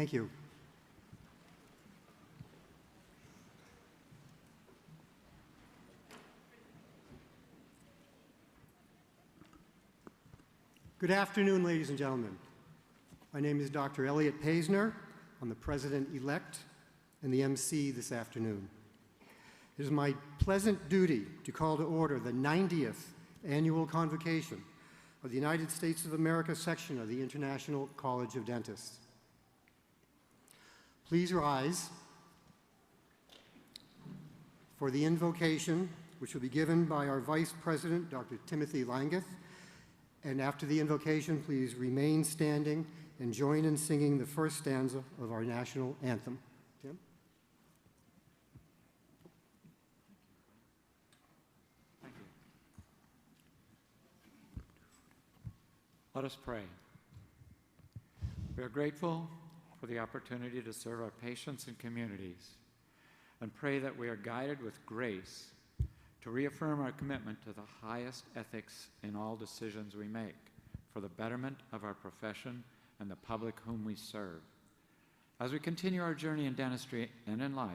Thank you. Good afternoon, ladies and gentlemen. My name is Dr. Elliot Paisner. I'm the president-elect and the MC this afternoon. It is my pleasant duty to call to order the 90th annual Convocation of the United States of America section of the International College of Dentists. Please rise for the invocation, which will be given by our Vice President, Dr. Timothy Langeth. And after the invocation, please remain standing and join in singing the first stanza of our national anthem. Tim? Thank you. Let us pray. We are grateful for the opportunity to serve our patients and communities, and pray that we are guided with grace to reaffirm our commitment to the highest ethics in all decisions we make for the betterment of our profession and the public whom we serve. As we continue our journey in dentistry and in life,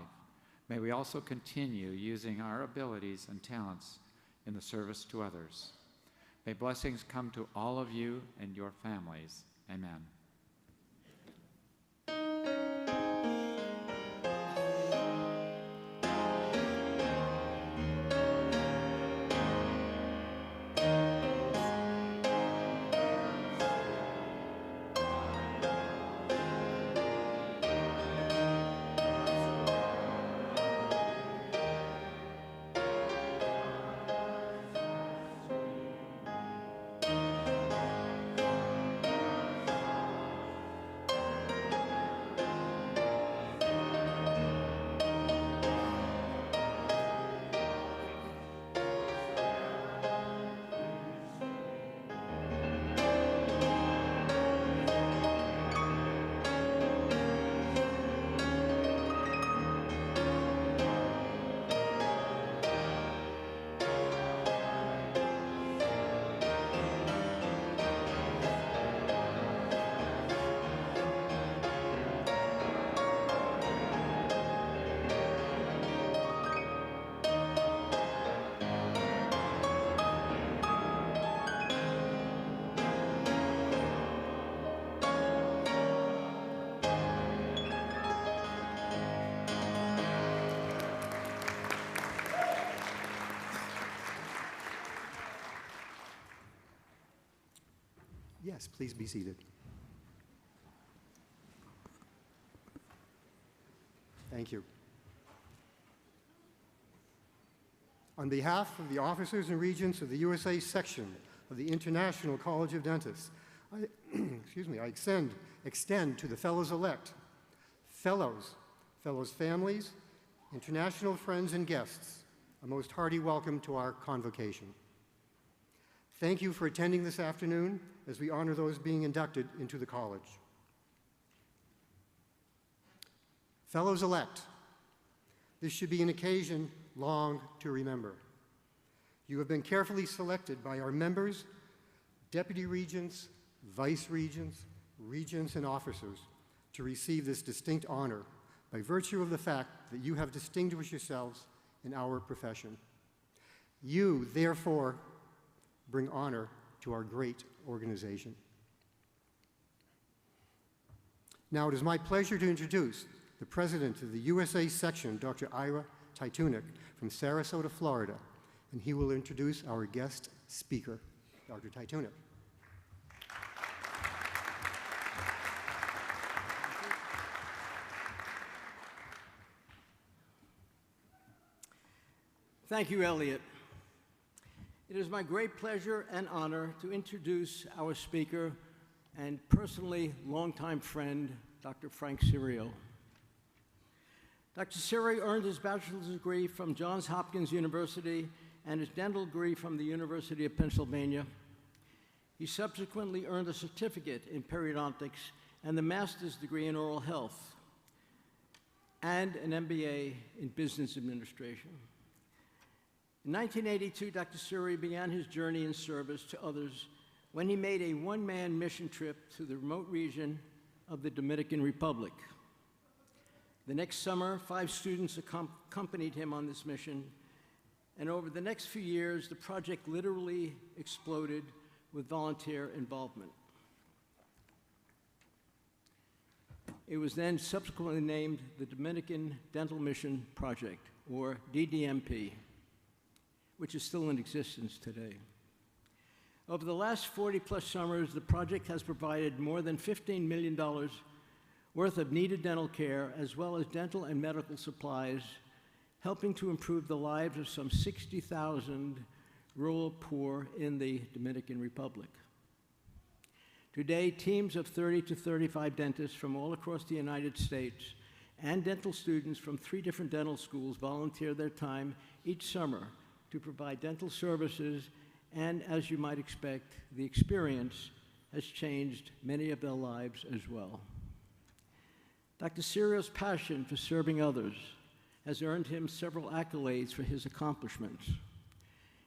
may we also continue using our abilities and talents in the service to others. May blessings come to all of you and your families. Amen. Yes, please be seated. Thank you. On behalf of the officers and regents of the USA Section of the International College of Dentists, I extend to the fellows-elect, fellows, families, international friends and guests, a most hearty welcome to our convocation. Thank you for attending this afternoon as we honor those being inducted into the college. Fellows-elect, this should be an occasion long to remember. You have been carefully selected by our members, deputy regents, vice regents, regents, and officers to receive this distinct honor by virtue of the fact that you have distinguished yourselves in our profession. You, therefore, bring honor to our great organization. Now, it is my pleasure to introduce the president of the USA Section, Dr. Ira Titunik from Sarasota, Florida, and he will introduce our guest speaker, Dr. Titunik. Thank you, Elliot. It is my great pleasure and honor to introduce our speaker and personally longtime friend, Dr. Frank Cirio. Dr. Cirio earned his bachelor's degree from Johns Hopkins University and his dental degree from the University of Pennsylvania. He subsequently earned a certificate in periodontics and the master's degree in oral health and an MBA in business administration. In 1982, Dr. Cirio began his journey in service to others when he made a one-man mission trip to the remote region of the Dominican Republic. The next summer, 5 students accompanied him on this mission, and over the next few years, the project literally exploded with volunteer involvement. It was then subsequently named the Dominican Dental Mission Project, or DDMP, which is still in existence today. Over the last 40-plus summers, the project has provided more than $15 million worth of needed dental care, as well as dental and medical supplies, helping to improve the lives of some 60,000 rural poor in the Dominican Republic. Today, teams of 30 to 35 dentists from all across the United States and dental students from 3 different dental schools volunteer their time each summer to provide dental services, and as you might expect, the experience has changed many of their lives as well. Dr. Cirio's passion for serving others has earned him several accolades for his accomplishments.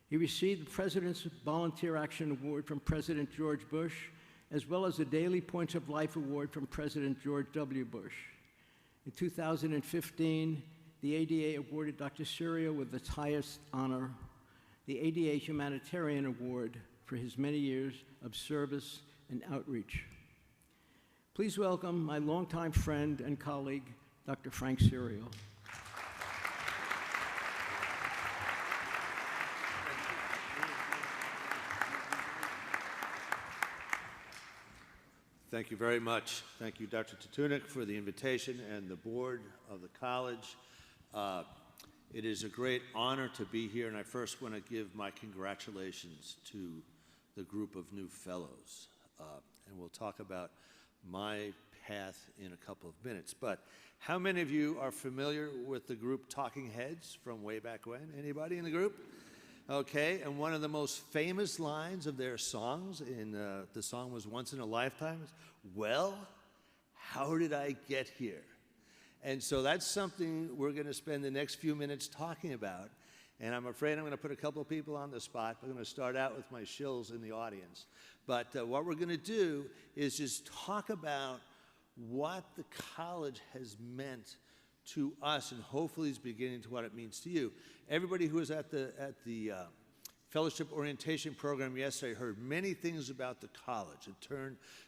He received the President's Volunteer Action Award from President George Bush, as well as the Daily Points of Life Award from President George W. Bush. In 2015, the ADA awarded Dr. Cirio with its highest honor, the ADA Humanitarian Award, for his many years of service and outreach. Please welcome my longtime friend and colleague, Dr. Frank Cirio. Thank you very much. Thank you, Dr. Tatunik, for the invitation and the board of the college. It is a great honor to be here, and I first want to give my congratulations to the group of new fellows. And we'll talk about my path in a couple of minutes. But how many of you are familiar with the group Talking Heads from way back when? Anybody in the group? Okay, and one of the most famous lines of their songs, the song was Once in a Lifetime, is, well, how did I get here? And so that's something we're going to spend the next few minutes talking about. And I'm afraid I'm going to put a couple of people on the spot. I'm going to start out with my shills in the audience. But what we're going to do is just talk about what the college has meant to us, and hopefully is beginning to what it means to you. Everybody who was at the fellowship orientation program yesterday heard many things about the college. It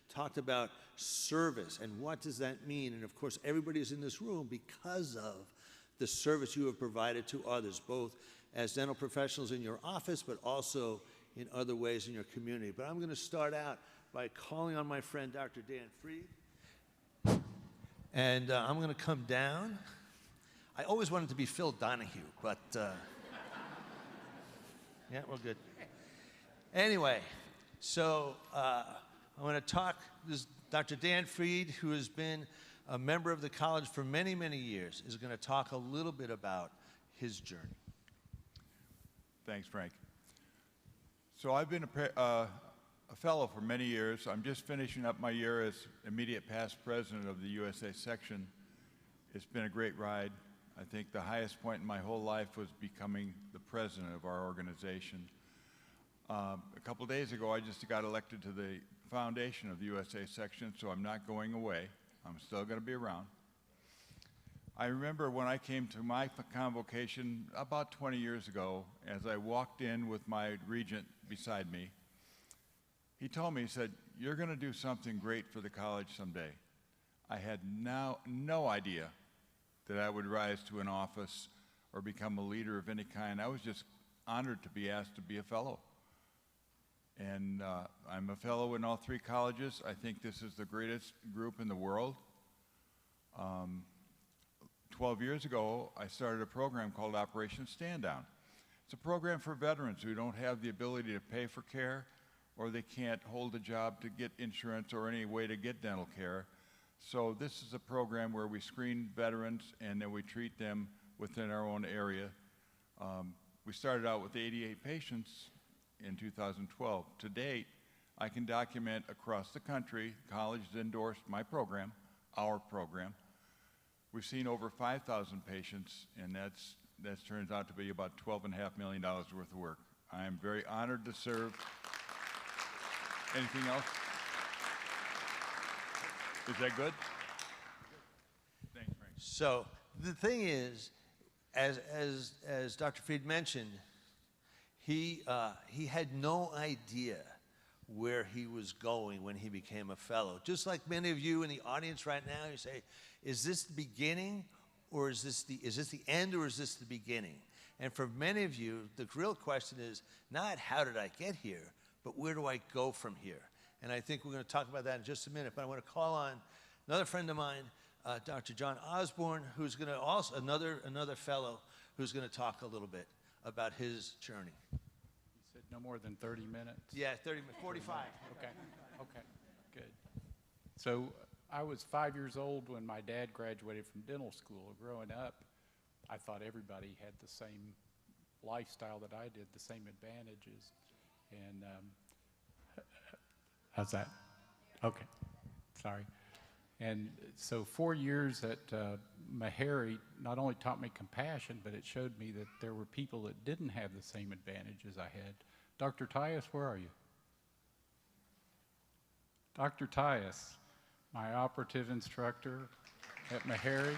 talked about service and what does that mean. And of course, everybody is in this room because of the service you have provided to others, both as dental professionals in your office, but also in other ways in your community. But I'm going to start out by calling on my friend, Dr. Dan Freed. And I'm going to come down. I always wanted to be Phil Donahue, but yeah, we're good. Anyway, so I want to talk. This is Dr. Dan Freed, who has been a member of the college for many, many years, is going to talk a little bit about his journey. Thanks, Frank. So I've been a fellow for many years. I'm just finishing up my year as immediate past president of the USA Section. It's been a great ride. I think the highest point in my whole life was becoming the president of our organization. A couple days ago, I just got elected to the foundation of the USA Section, so I'm not going away. I'm still going to be around. I remember when I came to my convocation about 20 years ago, as I walked in with my regent beside me, he told me, he said, "You're going to do something great for the college someday." I had no idea that I would rise to an office or become a leader of any kind. I was just honored to be asked to be a fellow. And I'm a fellow in all 3 colleges. I think this is the greatest group in the world. 12 years ago, I started a program called Operation Stand Down. It's a program for veterans who don't have the ability to pay for care, or they can't hold a job to get insurance or any way to get dental care. So this is a program where we screen veterans and then we treat them within our own area. We started out with 88 patients in 2012. To date, I can document across the country, college has endorsed my program, our program. We've seen over 5,000 patients, and that turns out to be about $12.5 million worth of work. I am very honored to serve. Anything else? Is that good? Thanks, Frank. So the thing is, as Dr. Fried mentioned, he had no idea where he was going when he became a fellow. Just like many of you in the audience right now, you say, is this the beginning, or is this the end, or is this the beginning? And for many of you, the real question is not how did I get here, but where do I go from here? And I think we're going to talk about that in just a minute, but I want to call on another friend of mine, Dr. John Osborne, who's going to also, another fellow, who's going to talk a little bit about his journey. You said no more than 30 minutes? Yeah, 45. Okay, good. So I was 5 years old when my dad graduated from dental school. Growing up, I thought everybody had the same lifestyle that I did, the same advantages. And how's that? Okay, sorry. And so 4 years at Meharry not only taught me compassion, but it showed me that there were people that didn't have the same advantages I had. Dr. Tyus, where are you? Dr. Tyus, my operative instructor at Meharry,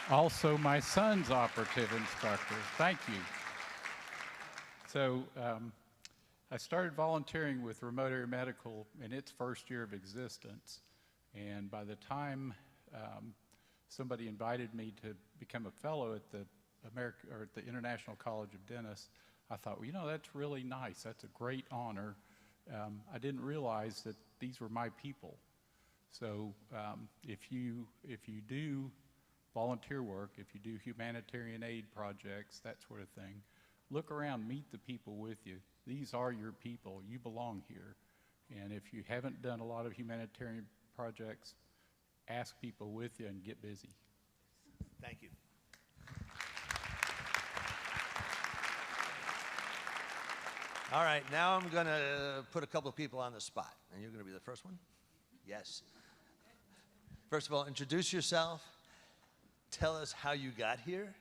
also my son's operative instructor. Thank you. So I started volunteering with Remote Area Medical in its first year of existence. And by the time somebody invited me to become a fellow at the International College of Dentists, I thought, well, you know, that's really nice. That's a great honor. I didn't realize that these were my people. So if you do volunteer work, if you do humanitarian aid projects, that sort of thing, look around, meet the people with you. These are your people. You belong here. And if you haven't done a lot of humanitarian projects, ask people with you and get busy. Thank you. All right, now I'm going to put a couple of people on the spot, and you're going to be the first one? Yes. First of all, introduce yourself, tell us how you got here,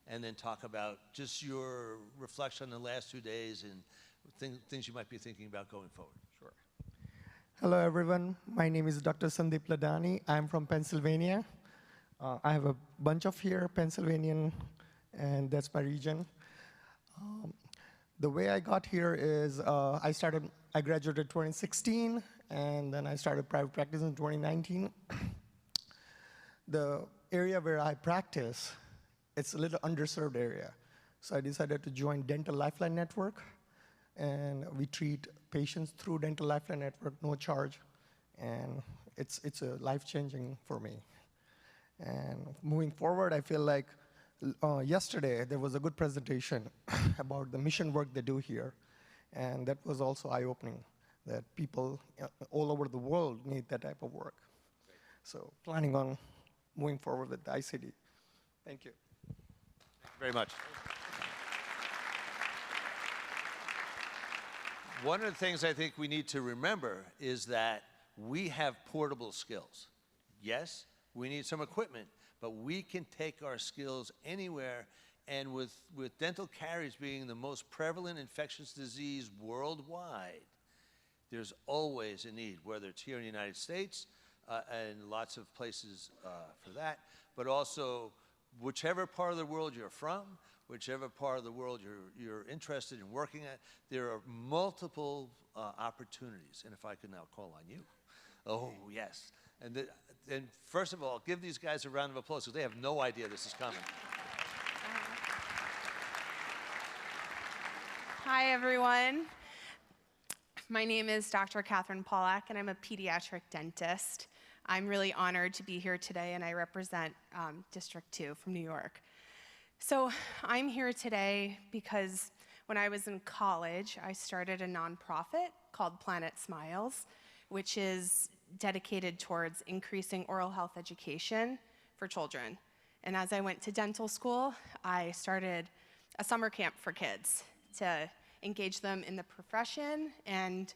and then talk about just your reflection on the last 2 days and things you might be thinking about going forward. Sure. Hello, everyone. My name is Dr. Sandeep Ladani. I'm from Pennsylvania. I have a bunch of here, Pennsylvanian, and that's my region. The way I got here is I graduated 2016, and then I started private practice in 2019. The area where I practice, it's a little underserved area. So I decided to join Dental Lifeline Network, and we treat patients through Dental Lifeline Network, no charge, and it's a life-changing for me. And moving forward, I feel like yesterday there was a good presentation about the mission work they do here, and that was also eye-opening, that people all over the world need that type of work. So planning on moving forward with the ICD. Thank you. Thank you very much. One of the things I think we need to remember is that we have portable skills. Yes, we need some equipment, but we can take our skills anywhere, and with dental caries being the most prevalent infectious disease worldwide, there's always a need, whether it's here in the United States and lots of places for that, but also whichever part of the world you're from, whichever part of the world you're interested in working at, there are multiple opportunities. And if I could now call on you. Oh, yes. And first of all, give these guys a round of applause because they have no idea this is coming. Hi, everyone. My name is Dr. Catherine Pollack, and I'm a pediatric dentist. I'm really honored to be here today, and I represent District 2 from New York. So I'm here today because when I was in college, I started a nonprofit called Planet Smiles, which is dedicated towards increasing oral health education for children. And as I went to dental school, I started a summer camp for kids to engage them in the profession. And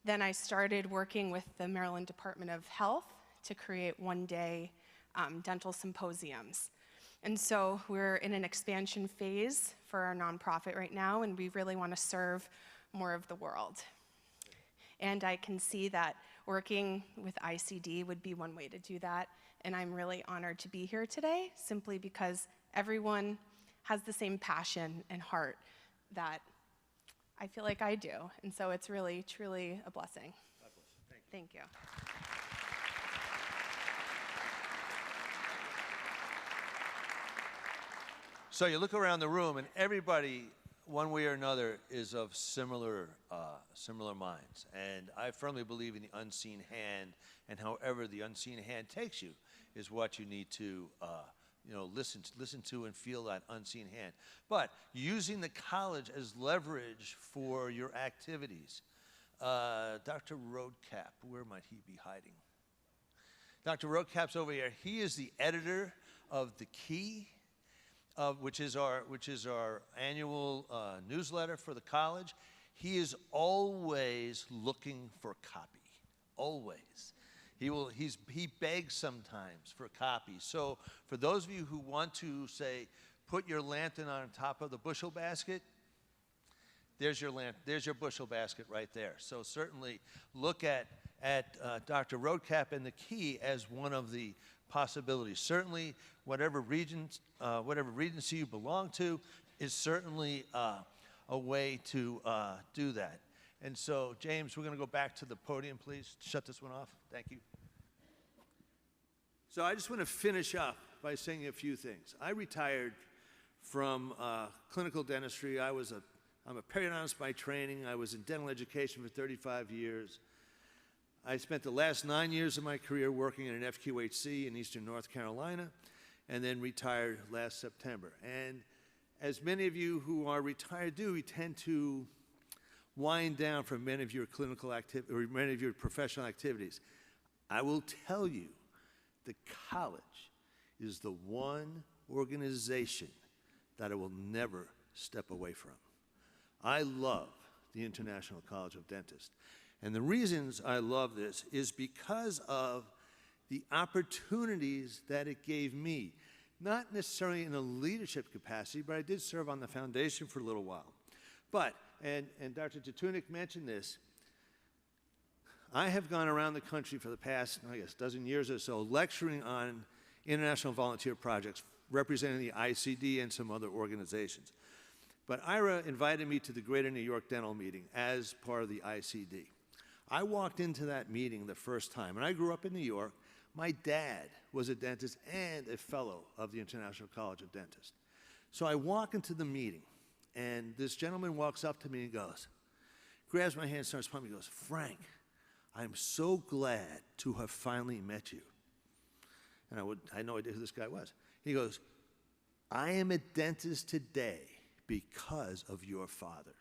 then I started working with the Maryland Department of Health to create one-day dental symposiums. And so we're in an expansion phase for our nonprofit right now, and we really want to serve more of the world. And I can see that working with ICD would be one way to do that. And I'm really honored to be here today, simply because everyone has the same passion and heart that I feel like I do. And so it's really, truly a blessing. Thank you. So you look around the room, and everybody, one way or another, is of similar minds. And I firmly believe in the unseen hand, and however the unseen hand takes you is what you need to listen to and feel that unseen hand. But using the college as leverage for your activities. Dr. Roadcap, where might he be hiding? Dr. Roadcap's over here. He is the editor of The Key, which is our annual newsletter for the college. He is always looking for copy, always. He begs sometimes for copy. So for those of you who want to, say, put your lantern on top of the bushel basket, there's your bushel basket right there. So certainly look at Dr. Roadcap and The Key as one of the possibilities. Certainly, whatever regency you belong to is certainly a way to do that. And so, James, we're going to go back to the podium, please. Shut this one off. Thank you. So I just want to finish up by saying a few things. I retired from clinical dentistry. I'm a periodontist by training. I was in dental education for 35 years. I spent the last 9 years of my career working in an FQHC in Eastern North Carolina, and then retired last September. And as many of you who are retired do, we tend to wind down from many of your clinical activities, or many of your professional activities. I will tell you, the college is the one organization that I will never step away from. I love the International College of Dentists. And the reasons I love this is because of the opportunities that it gave me. Not necessarily in a leadership capacity, but I did serve on the foundation for a little while. But, and Dr. Tatunik mentioned this, I have gone around the country for the past, I guess, dozen years or so, lecturing on international volunteer projects representing the ICD and some other organizations. But Ira invited me to the Greater New York Dental Meeting as part of the ICD. I walked into that meeting the first time, and I grew up in New York. My dad was a dentist and a fellow of the International College of Dentists. So I walk into the meeting, and this gentleman walks up to me and goes, grabs my hand, starts pumping, he goes, Frank, I'm so glad to have finally met you. And I had no idea who this guy was. He goes, I am a dentist today because of your father.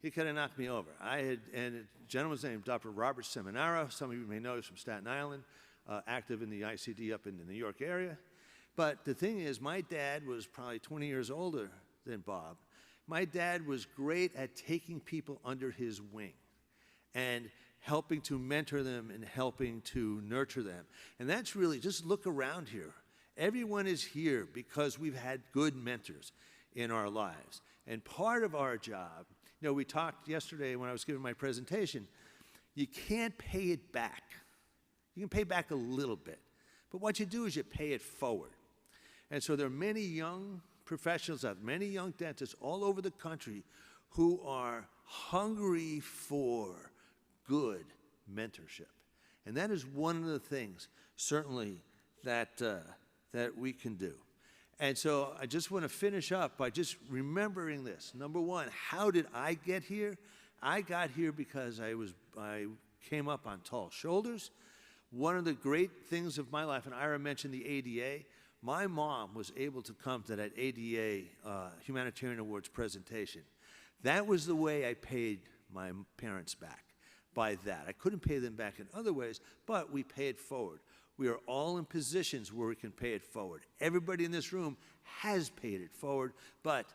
He kind of knocked me over. And a gentleman's name, Dr. Robert Seminara. Some of you may know he's from Staten Island, active in the ICD up in the New York area. But the thing is, my dad was probably 20 years older than Bob. My dad was great at taking people under his wing and helping to mentor them and helping to nurture them. And that's really, just look around here. Everyone is here because we've had good mentors in our lives. And part of our job, we talked yesterday when I was giving my presentation, you can't pay it back. You can pay back a little bit. But what you do is you pay it forward. And so there are many young professionals out there, many young dentists all over the country who are hungry for good mentorship. And that is one of the things, certainly, that we can do. And so I just want to finish up by just remembering this. Number one, how did I get here? I got here because I came up on tall shoulders. One of the great things of my life, and Ira mentioned the ADA, my mom was able to come to that ADA Humanitarian Awards presentation. That was the way I paid my parents back, by that. I couldn't pay them back in other ways, but we pay it forward. We are all in positions where we can pay it forward. Everybody in this room has paid it forward, but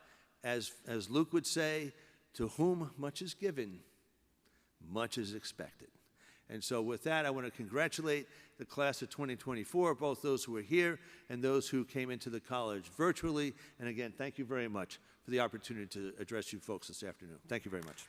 as Luke would say, to whom much is given, much is expected. And so with that, I want to congratulate the class of 2024, both those who are here and those who came into the college virtually. And again, thank you very much for the opportunity to address you folks this afternoon. Thank you very much.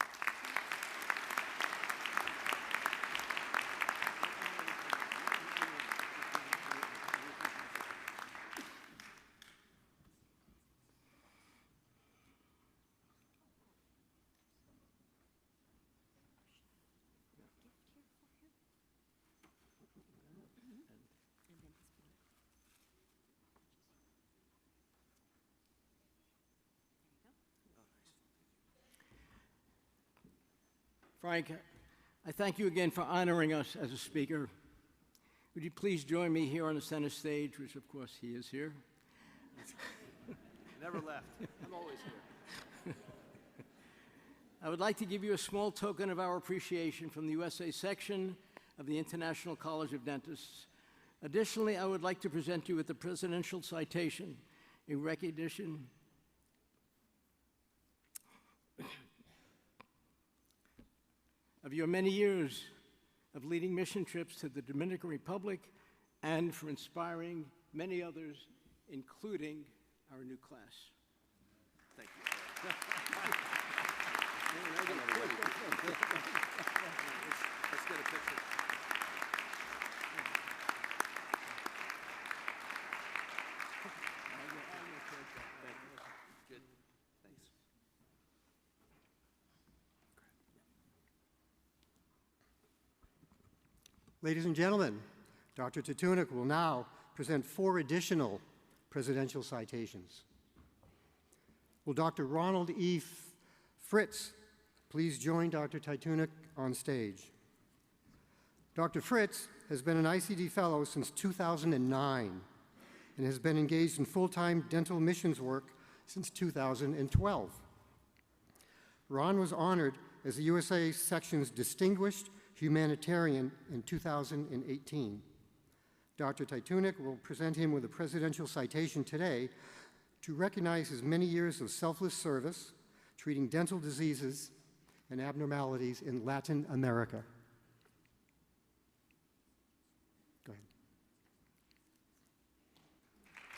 Frank, I thank you again for honoring us as a speaker. Would you please join me here on the center stage, which of course he is here. Never left. I'm always here. I would like to give you a small token of our appreciation from the USA Section of the International College of Dentists. Additionally, I would like to present you with the Presidential Citation in recognition of your many years of leading mission trips to the Dominican Republic and for inspiring many others, including our new class. Thank you. Let's get a picture. Good. Thanks. Ladies and gentlemen, Dr. Tatunik will now present 4 additional presidential citations. Will Dr. Ronald E. Fritz please join Dr. Tatunik on stage? Dr. Fritz has been an ICD Fellow since 2009 and has been engaged in full-time dental missions work since 2012. Ron was honored as the USA Section's Distinguished Humanitarian in 2018. Dr. Tatunik will present him with a presidential citation today to recognize his many years of selfless service treating dental diseases and abnormalities in Latin America. Go ahead.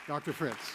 Dr. Fritz.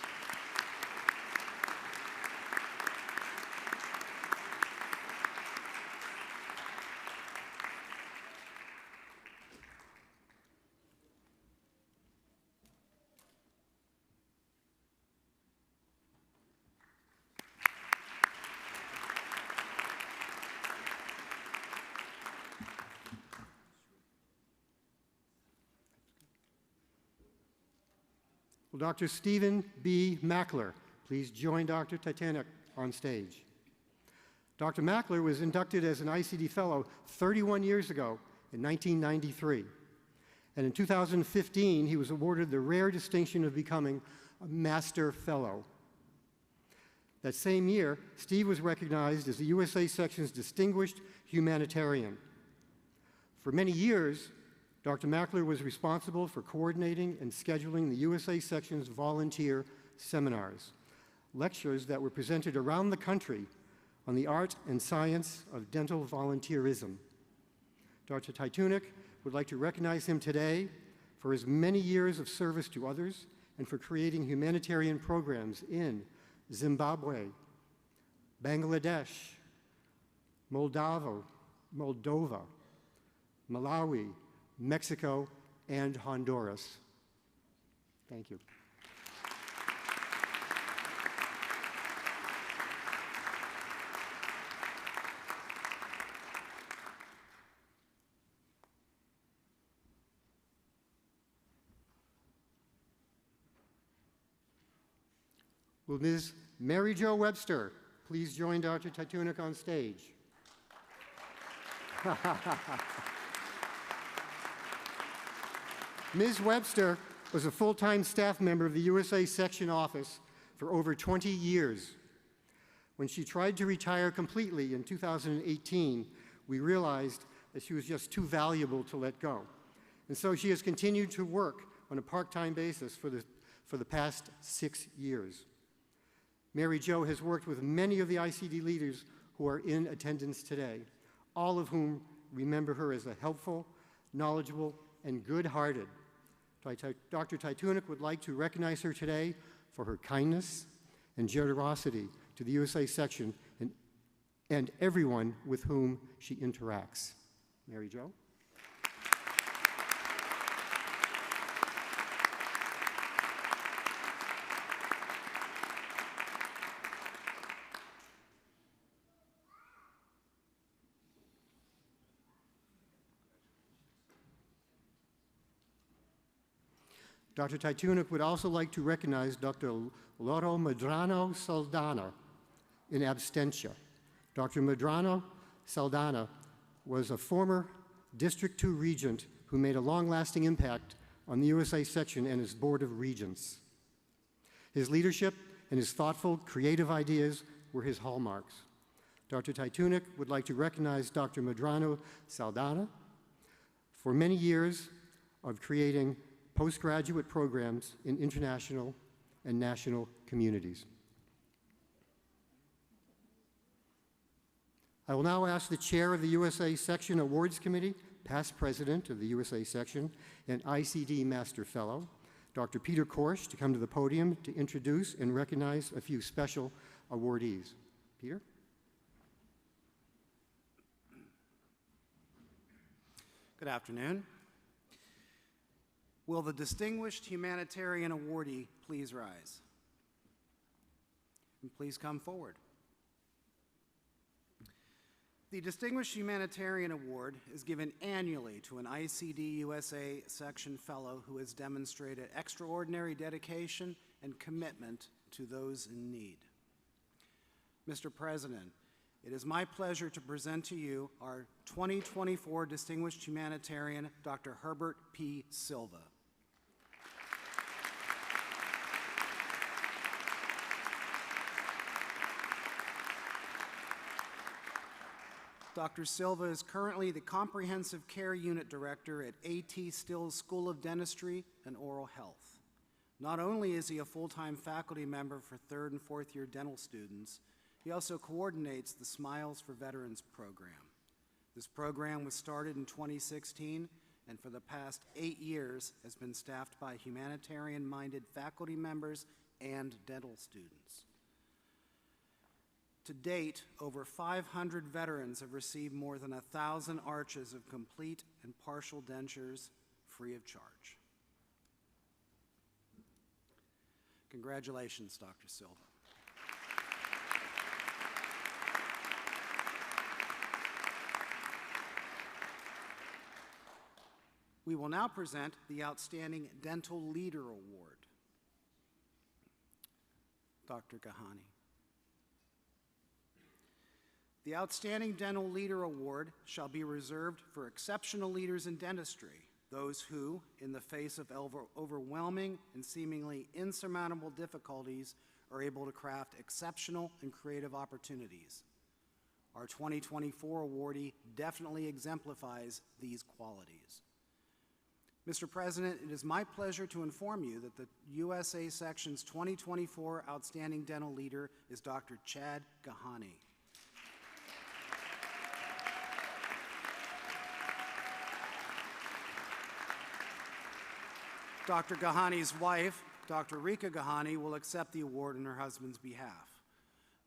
Will Dr. Stephen B. Mackler please join Dr. Tatunik on stage? Dr. Mackler was inducted as an ICD Fellow 31 years ago in 1993. And in 2015, he was awarded the rare distinction of becoming a Master Fellow. That same year, Steve was recognized as the USA Section's Distinguished Humanitarian. For many years, Dr. Mackler was responsible for coordinating and scheduling the USA Section's volunteer seminars, lectures that were presented around the country on the art and science of dental volunteerism. Dr. Tatunik would like to recognize him today for his many years of service to others and for creating humanitarian programs in Zimbabwe, Bangladesh, Moldova, Malawi, Mexico, and Honduras. Thank you. Will Ms. Mary Jo Webster please join Dr. Tatunik on stage? Ms. Webster was a full-time staff member of the USA Section office for over 20 years. When she tried to retire completely in 2018, we realized that she was just too valuable to let go. And so she has continued to work on a part-time basis for the past 6 years. Mary Jo has worked with many of the ICD leaders who are in attendance today, all of whom remember her as a helpful, knowledgeable, and good-hearted. Dr. Tatunik would like to recognize her today for her kindness and generosity to the USA Section and everyone with whom she interacts. Mary Jo. Dr. Tatunik would also like to recognize Dr. Loro Medrano Saldana in absentia. Dr. Medrano Saldana was a former District 2 regent who made a long-lasting impact on the USA Section and its Board of Regents. His leadership and his thoughtful, creative ideas were his hallmarks. Dr. Titunek would like to recognize Dr. Medrano Saldana for many years of creating postgraduate programs in international and national communities. I will now ask the chair of the USA Section Awards Committee, past president of the USA Section, and ICD Master Fellow, Dr. Peter Korsch, to come to the podium to introduce and recognize a few special awardees. Peter? Good afternoon. Will the distinguished humanitarian awardee please rise? And please come forward. The Distinguished Humanitarian Award is given annually to an ICD USA Section Fellow who has demonstrated extraordinary dedication and commitment to those in need. Mr. President, it is my pleasure to present to you our 2024 Distinguished Humanitarian, Dr. Herbert P. Silva. Dr. Silva is currently the Comprehensive Care Unit Director at A.T. Stills School of Dentistry and Oral Health. Not only is he a full-time faculty member for third and fourth year dental students, he also coordinates the Smiles for Veterans program. This program was started in 2016 and for the past 8 years has been staffed by humanitarian-minded faculty members and dental students. To date, over 500 veterans have received more than 1,000 arches of complete and partial dentures free of charge. Congratulations, Dr. Silva. We will now present the Outstanding Dental Leader Award. Dr. Gahani. The Outstanding Dental Leader Award shall be reserved for exceptional leaders in dentistry, those who, in the face of overwhelming and seemingly insurmountable difficulties, are able to craft exceptional and creative opportunities. Our 2024 awardee definitely exemplifies these qualities. Mr. President, it is my pleasure to inform you that the USA Section's 2024 Outstanding Dental Leader is Dr. Chad Gahani. Dr. Gahani's wife, Dr. Rika Gahani, will accept the award on her husband's behalf.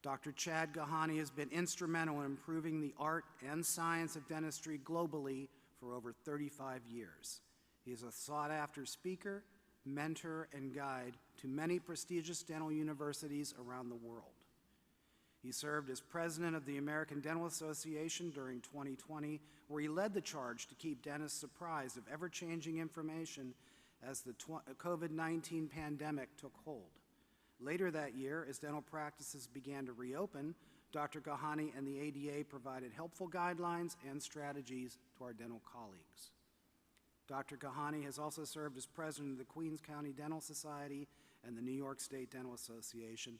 Dr. Chad Gahani has been instrumental in improving the art and science of dentistry globally for over 35 years. He is a sought-after speaker, mentor, and guide to many prestigious dental universities around the world. He served as president of the American Dental Association during 2020, where he led the charge to keep dentists apprised of ever-changing information as the COVID-19 pandemic took hold. Later that year, as dental practices began to reopen, Dr. Gahani and the ADA provided helpful guidelines and strategies to our dental colleagues. Dr. Gahani has also served as president of the Queens County Dental Society and the New York State Dental Association.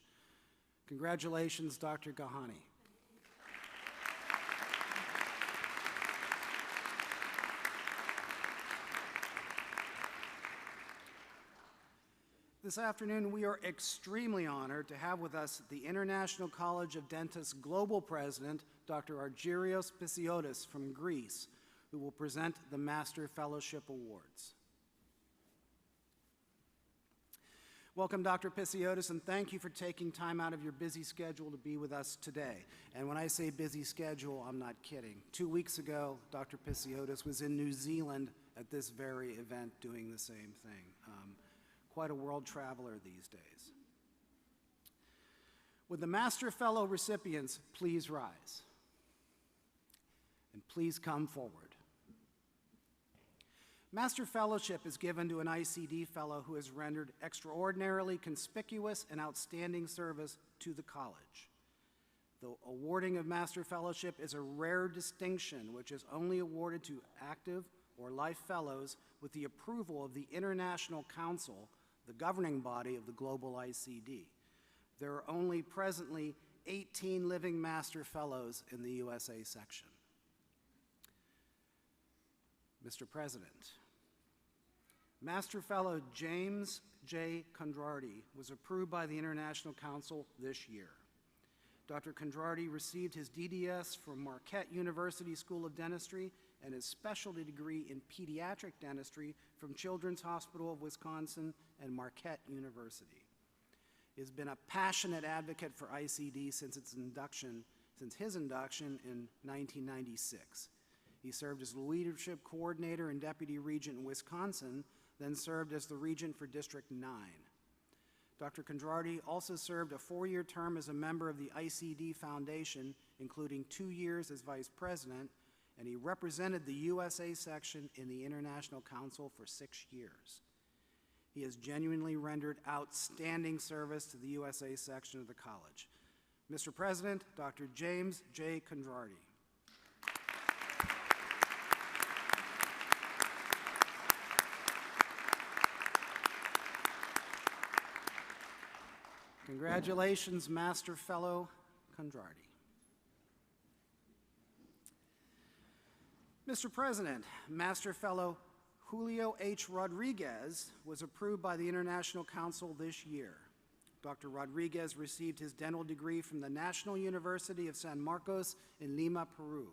Congratulations, Dr. Gahani. This afternoon, we are extremely honored to have with us the International College of Dentists Global President, Dr. Argyrios Pisiotis from Greece, who will present the Master Fellowship Awards. Welcome, Dr. Pisiotis, and thank you for taking time out of your busy schedule to be with us today. And when I say busy schedule, I'm not kidding. 2 weeks ago, Dr. Pisiotis was in New Zealand at this very event doing the same thing. Quite a world traveler these days. Would the Master Fellow recipients please rise? And please come forward. Master Fellowship is given to an ICD Fellow who has rendered extraordinarily conspicuous and outstanding service to the college. The awarding of Master Fellowship is a rare distinction which is only awarded to active or life fellows with the approval of the International Council, the governing body of the global ICD. There are only presently 18 living Master Fellows in the USA section. Mr. President, Master Fellow James J. Condrardi was approved by the International Council this year. Dr. Condrardi received his DDS from Marquette University School of Dentistry and his specialty degree in pediatric dentistry from Children's Hospital of Wisconsin and Marquette University. He has been a passionate advocate for ICD since his induction in 1996. He served as leadership coordinator and deputy regent in Wisconsin, then served as the regent for District 9. Dr. Condrardi also served a 4-year term as a member of the ICD Foundation, including 2 years as vice president, and he represented the USA section in the International Council for 6 years. He has genuinely rendered outstanding service to the USA section of the college. Mr. President, Dr. James J. Condrardi. Congratulations, Master Fellow Condrardi. Mr. President, Master Fellow Julio H. Rodriguez was approved by the International Council this year. Dr. Rodriguez received his dental degree from the National University of San Marcos in Lima, Peru.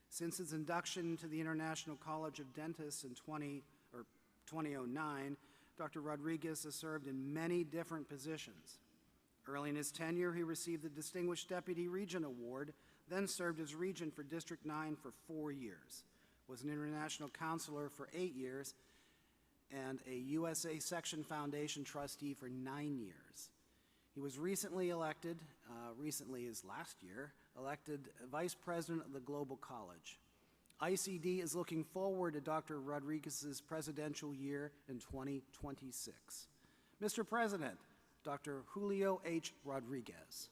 Since his induction into the International College of Dentists in 2009, Dr. Rodriguez has served in many different positions. Early in his tenure, he received the Distinguished Deputy Regent Award, then served as Regent for District 9 for 4 years, was an International Counselor for 8 years, and a USA Section Foundation trustee for 9 years. He was recently elected, recently is last year, elected Vice President of the Global College. ICD is looking forward to Dr. Rodriguez's presidential year in 2026. Mr. President, Dr. Julio H. Rodriguez.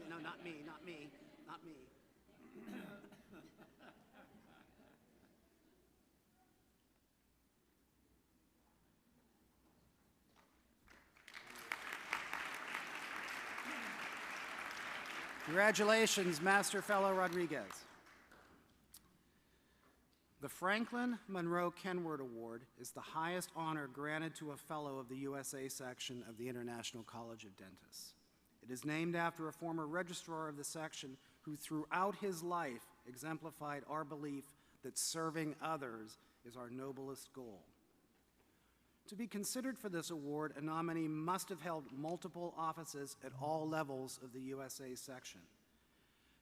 No, not me, not me, not me. Congratulations, Master Fellow Rodriguez. The Franklin Monroe Kenward Award is the highest honor granted to a fellow of the USA section of the International College of Dentists. It is named after a former registrar of the section who throughout his life exemplified our belief that serving others is our noblest goal. To be considered for this award, a nominee must have held multiple offices at all levels of the USA section.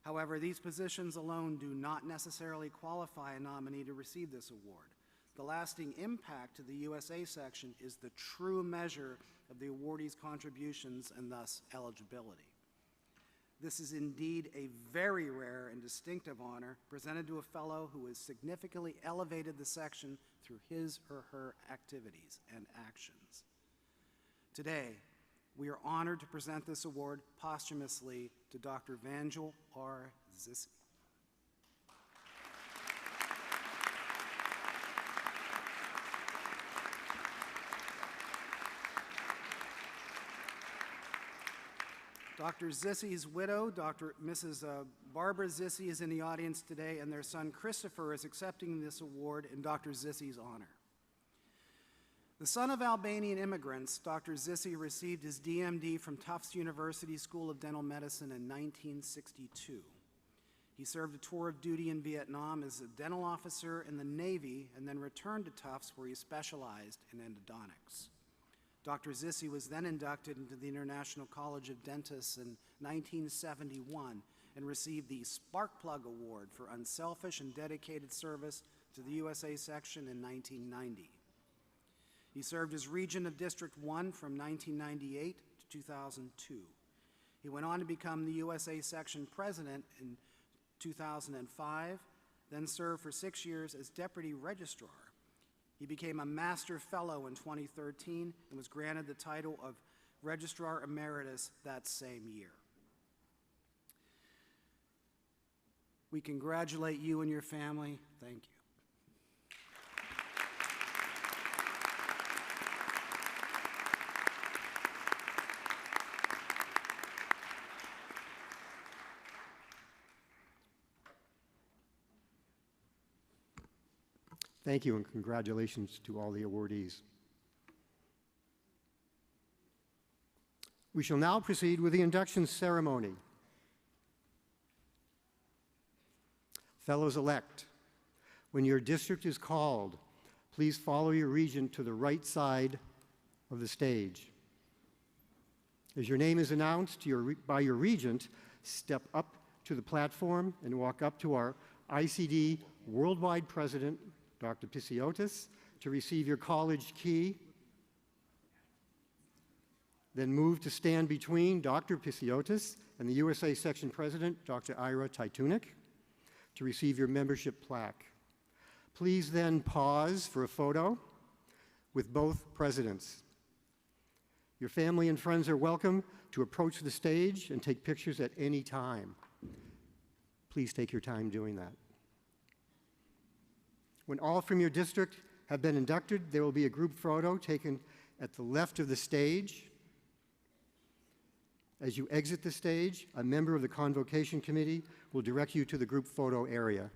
However, these positions alone do not necessarily qualify a nominee to receive this award. The lasting impact to the USA section is the true measure of the awardee's contributions and thus eligibility. This is indeed a very rare and distinctive honor presented to a fellow who has significantly elevated the section through his or her activities and actions. Today, we are honored to present this award posthumously to Dr. Vangel R. Zissi. Dr. Zissi's widow, Mrs. Barbara Zissi, is in the audience today, and their son Christopher is accepting this award in Dr. Zissi's honor. The son of Albanian immigrants, Dr. Zissi received his DMD from Tufts University School of Dental Medicine in 1962. He served a tour of duty in Vietnam as a dental officer in the Navy and then returned to Tufts where he specialized in endodontics. Dr. Zissi was then inducted into the International College of Dentists in 1971 and received the Sparkplug Award for unselfish and dedicated service to the USA section in 1990. He served as Regent of District 1 from 1998 to 2002. He went on to become the USA Section President in 2005, then served for 6 years as Deputy Registrar. He became a Master Fellow in 2013 and was granted the title of Registrar Emeritus that same year. We congratulate you and your family. Thank you. Thank you, and congratulations to all the awardees. We shall now proceed with the induction ceremony. Fellows-elect, when your district is called, please follow your regent to the right side of the stage. As your name is announced by your regent, step up to the platform and walk up to our ICD Worldwide President, Dr. Pisiotis, to receive your college key. Then move to stand between Dr. Pisiotis and the USA Section President, Dr. Ira Titunik, to receive your membership plaque. Please then pause for a photo with both presidents. Your family and friends are welcome to approach the stage and take pictures at any time. Please take your time doing that. When all from your district have been inducted, there will be a group photo taken at the left of the stage. As you exit the stage, a member of the Convocation Committee will direct you to the group photo area.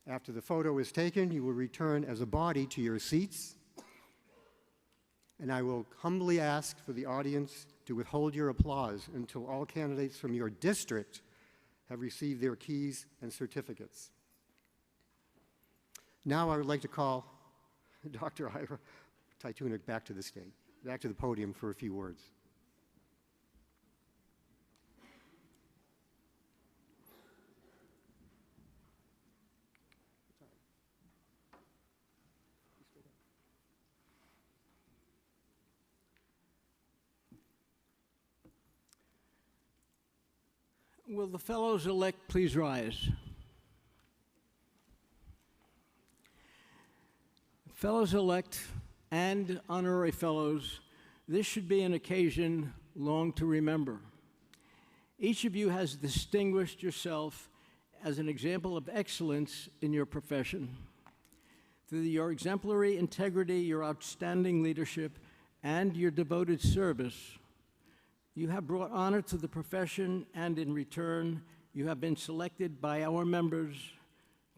After the photo is taken, you will return as a body to your seats, and I will humbly ask for the audience to withhold your applause until all candidates from your district have received their keys and certificates. Now I would like to call Dr. Ira Titunik back to the stage, back to the podium for a few words. Will the fellows-elect please rise? Fellows-elect and honorary fellows, this should be an occasion long to remember. Each of you has distinguished yourself as an example of excellence in your profession. Through your exemplary integrity, your outstanding leadership, and your devoted service, you have brought honor to the profession, and in return, you have been selected by our members,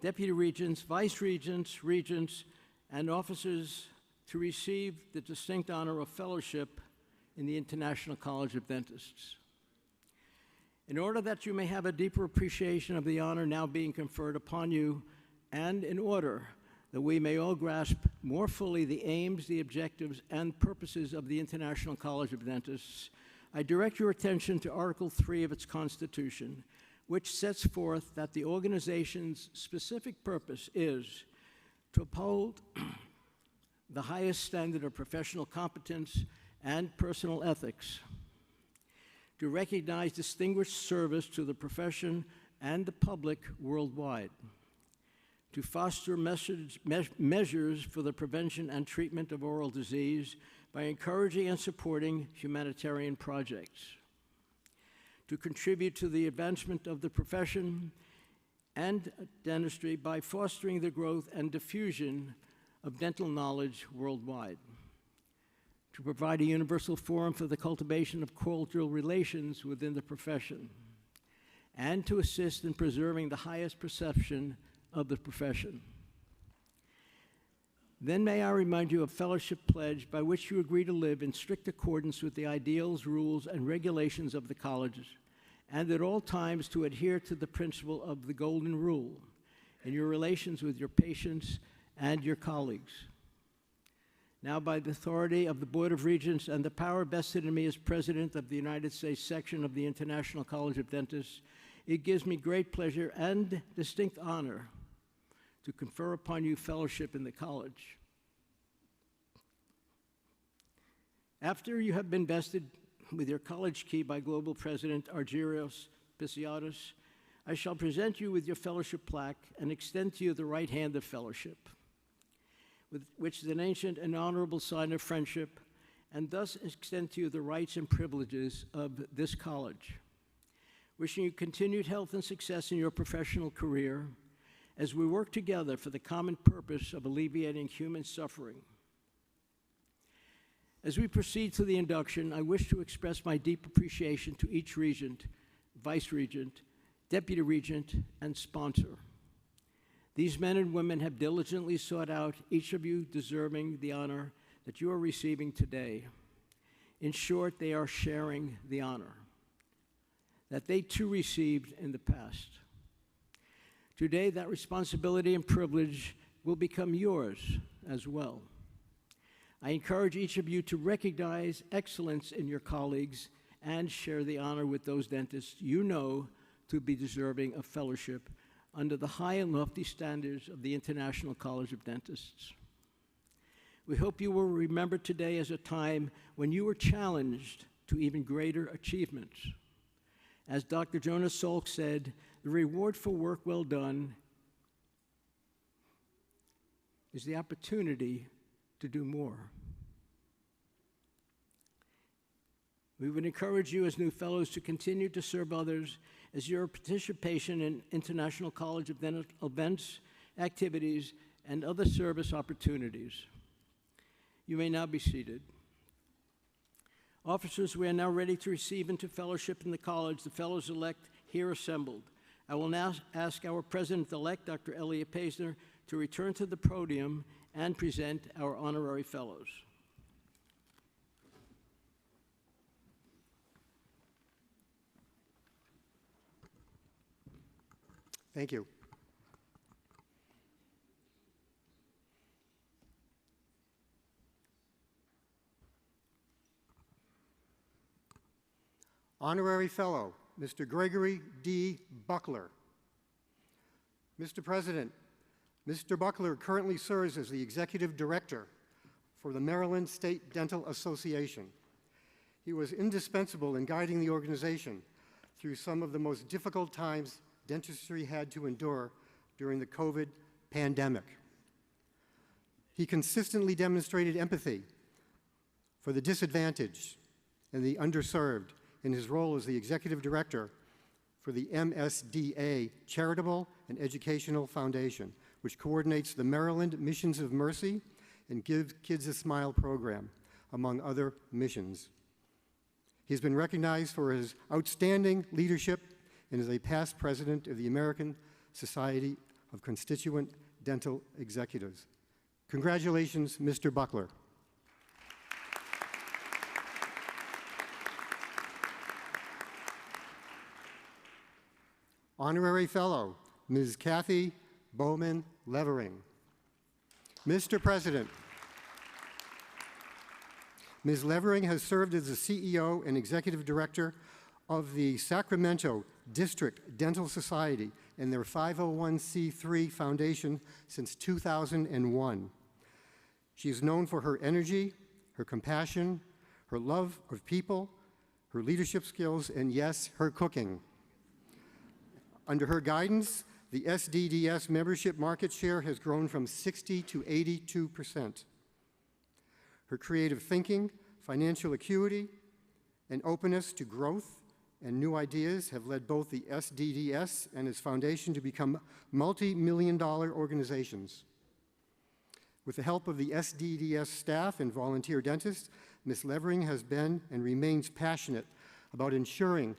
deputy regents, vice regents, regents, and officers to receive the distinct honor of fellowship in the International College of Dentists. In order that you may have a deeper appreciation of the honor now being conferred upon you, and in order that we may all grasp more fully the aims, the objectives, and purposes of the International College of Dentists, I direct your attention to Article 3 of its Constitution, which sets forth that the organization's specific purpose is to uphold the highest standard of professional competence and personal ethics, to recognize distinguished service to the profession and the public worldwide, to foster measures for the prevention and treatment of oral disease by encouraging and supporting humanitarian projects, to contribute to the advancement of the profession and dentistry by fostering the growth and diffusion of dental knowledge worldwide, to provide a universal forum for the cultivation of cultural relations within the profession, and to assist in preserving the highest perception of the profession. Then may I remind you of fellowship pledge by which you agree to live in strict accordance with the ideals, rules, and regulations of the colleges, and at all times to adhere to the principle of the Golden Rule in your relations with your patients and your colleagues. Now, by the authority of the Board of Regents and the power vested in me as President of the United States Section of the International College of Dentists, it gives me great pleasure and distinct honor to confer upon you fellowship in the college. After you have been vested with your college key by Global President Argyrios Pisiadis, I shall present you with your fellowship plaque and extend to you the right hand of fellowship, which is an ancient and honorable sign of friendship, and thus extend to you the rights and privileges of this college. Wishing you continued health and success in your professional career as we work together for the common purpose of alleviating human suffering. As we proceed to the induction, I wish to express my deep appreciation to each regent, vice regent, deputy regent, and sponsor. These men and women have diligently sought out, each of you deserving the honor that you are receiving today. In short, they are sharing the honor that they too received in the past. Today, that responsibility and privilege will become yours as well. I encourage each of you to recognize excellence in your colleagues and share the honor with those dentists you know to be deserving of fellowship under the high and lofty standards of the International College of Dentists. We hope you will remember today as a time when you were challenged to even greater achievements. As Dr. Jonas Salk said, the reward for work well done is the opportunity to do more. We would encourage you as new fellows to continue to serve others as your participation in International College of Dental events, activities, and other service opportunities. You may now be seated. Officers, we are now ready to receive into fellowship in the college the fellows-elect here assembled. I will now ask our President-elect, Dr. Elliot Paisner, to return to the podium and present our honorary fellows. Thank you. Honorary Fellow, Mr. Gregory D. Buckler. Mr. President, Mr. Buckler currently serves as the Executive Director for the Maryland State Dental Association. He was indispensable in guiding the organization through some of the most difficult times dentistry had to endure during the COVID pandemic. He consistently demonstrated empathy for the disadvantaged and the underserved in his role as the Executive Director for the MSDA Charitable and Educational Foundation, which coordinates the Maryland Missions of Mercy and Give Kids a Smile program, among other missions. He's been recognized for his outstanding leadership and is a past president of the American Society of Constituent Dental Executives. Congratulations, Mr. Buckler. Honorary Fellow, Ms. Kathy Bowman Levering. Mr. President, Ms. Levering has served as the CEO and Executive Director of the Sacramento District Dental Society and their 501c3 foundation since 2001. She is known for her energy, her compassion, her love of people, her leadership skills, and yes, her cooking. Under her guidance, the SDDS membership market share has grown from 60 to 82%. Her creative thinking, financial acuity, and openness to growth and new ideas have led both the SDDS and its foundation to become multi-million-dollar organizations. With the help of the SDDS staff and volunteer dentists, Ms. Levering has been and remains passionate about ensuring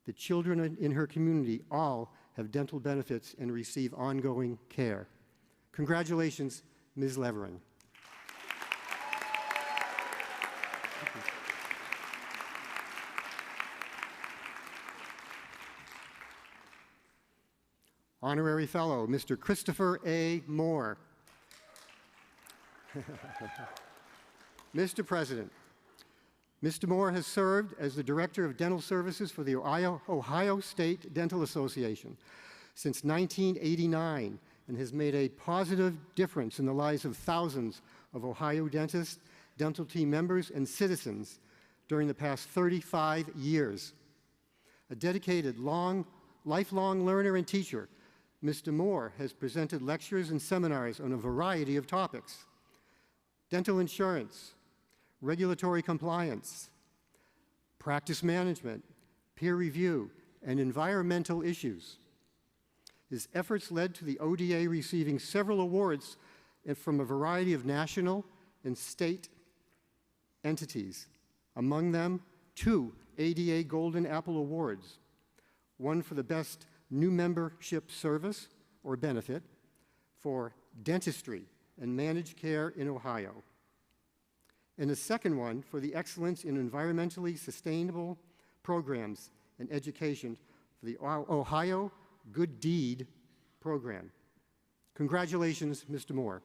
that children in her community all have dental benefits and receive ongoing care. Congratulations, Ms. Levering. Honorary Fellow, Mr. Christopher A. Moore. Mr. President, Mr. Moore has served as the Director of Dental Services for the Ohio State Dental Association since 1989 and has made a positive difference in the lives of thousands of Ohio dentists, dental team members, and citizens during the past 35 years. A dedicated, lifelong learner and teacher, Mr. Moore has presented lectures and seminars on a variety of topics: dental insurance, regulatory compliance, practice management, peer review, and environmental issues. His efforts led to the ODA receiving several awards from a variety of national and state entities, among them 2 ADA Golden Apple Awards, one for the best new membership service or benefit for dentistry and managed care in Ohio, and a second one for the excellence in environmentally sustainable programs and education for the Ohio Good Deed program. Congratulations, Mr. Moore.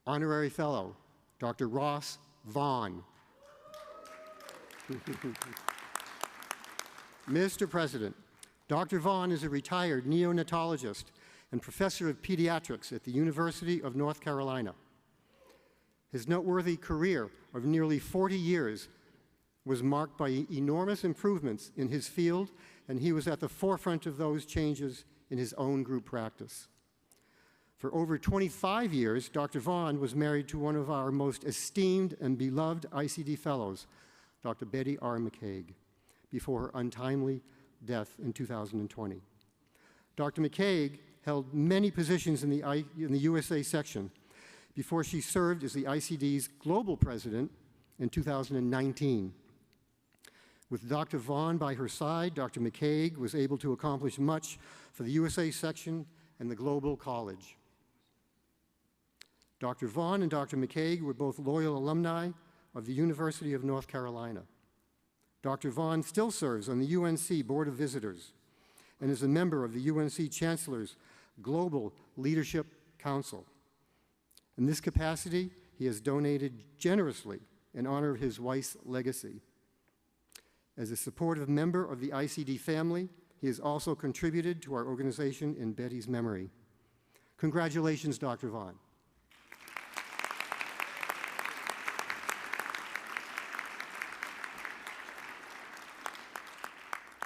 Honorary Fellow, Dr. Ross Vaughn. Mr. President, Dr. Vaughn is a retired neonatologist and professor of pediatrics at the University of North Carolina. His noteworthy career of nearly 40 years was marked by enormous improvements in his field, and he was at the forefront of those changes in his own group practice. For over 25 years, Dr. Vaughn was married to one of our most esteemed and beloved ICD fellows, Dr. Betty R. McCaig, before her untimely death in 2020. Dr. McCaig held many positions in the USA Section before she served as the ICD's global president in 2019. With Dr. Vaughn by her side, Dr. McCaig was able to accomplish much for the USA Section and the Global College. Dr. Vaughn and Dr. McCaig were both loyal alumni of the University of North Carolina. Dr. Vaughn still serves on the UNC Board of Visitors and is a member of the UNC Chancellor's Global Leadership Council. In this capacity, he has donated generously in honor of his wife's legacy. As a supportive member of the ICD family, he has also contributed to our organization in Betty's memory. Congratulations, Dr. Vaughn.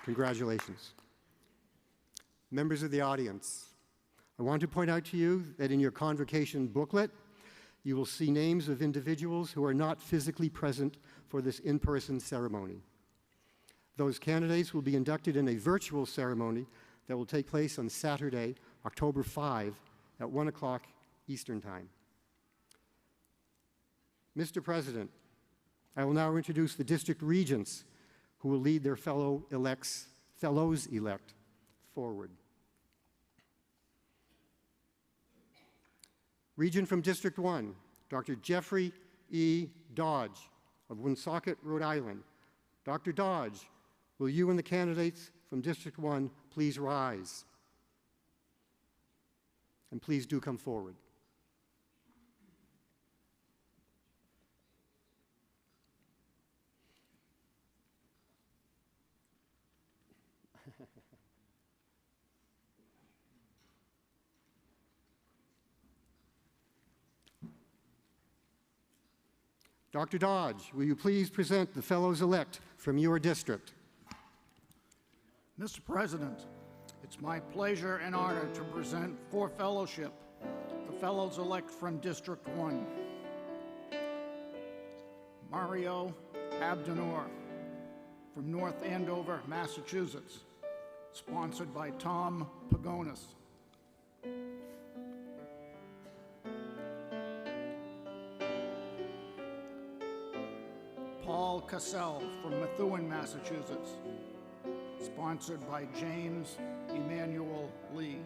Congratulations. Members of the audience, I want to point out to you that in your convocation booklet, you will see names of individuals who are not physically present for this in-person ceremony. Those candidates will be inducted in a virtual ceremony that will take place on Saturday, October 5 at 1 o'clock Eastern Time. Mr. President, I will now introduce the district regents who will lead their fellows-elect forward. Regent from District 1, Dr. Jeffrey E. Dodge of Woonsocket, Rhode Island. Dr. Dodge, will you and the candidates from District 1 please rise? And please do come forward. Dr. Dodge, will you please present the fellows-elect from your district? Mr. President, it's my pleasure and honor to present for fellowship the fellows-elect from District 1. Mario Abdenor from North Andover, Massachusetts, sponsored by Tom Pagonis. Paul Cassell from Methuen, Massachusetts, sponsored by James Emmanuel Lee.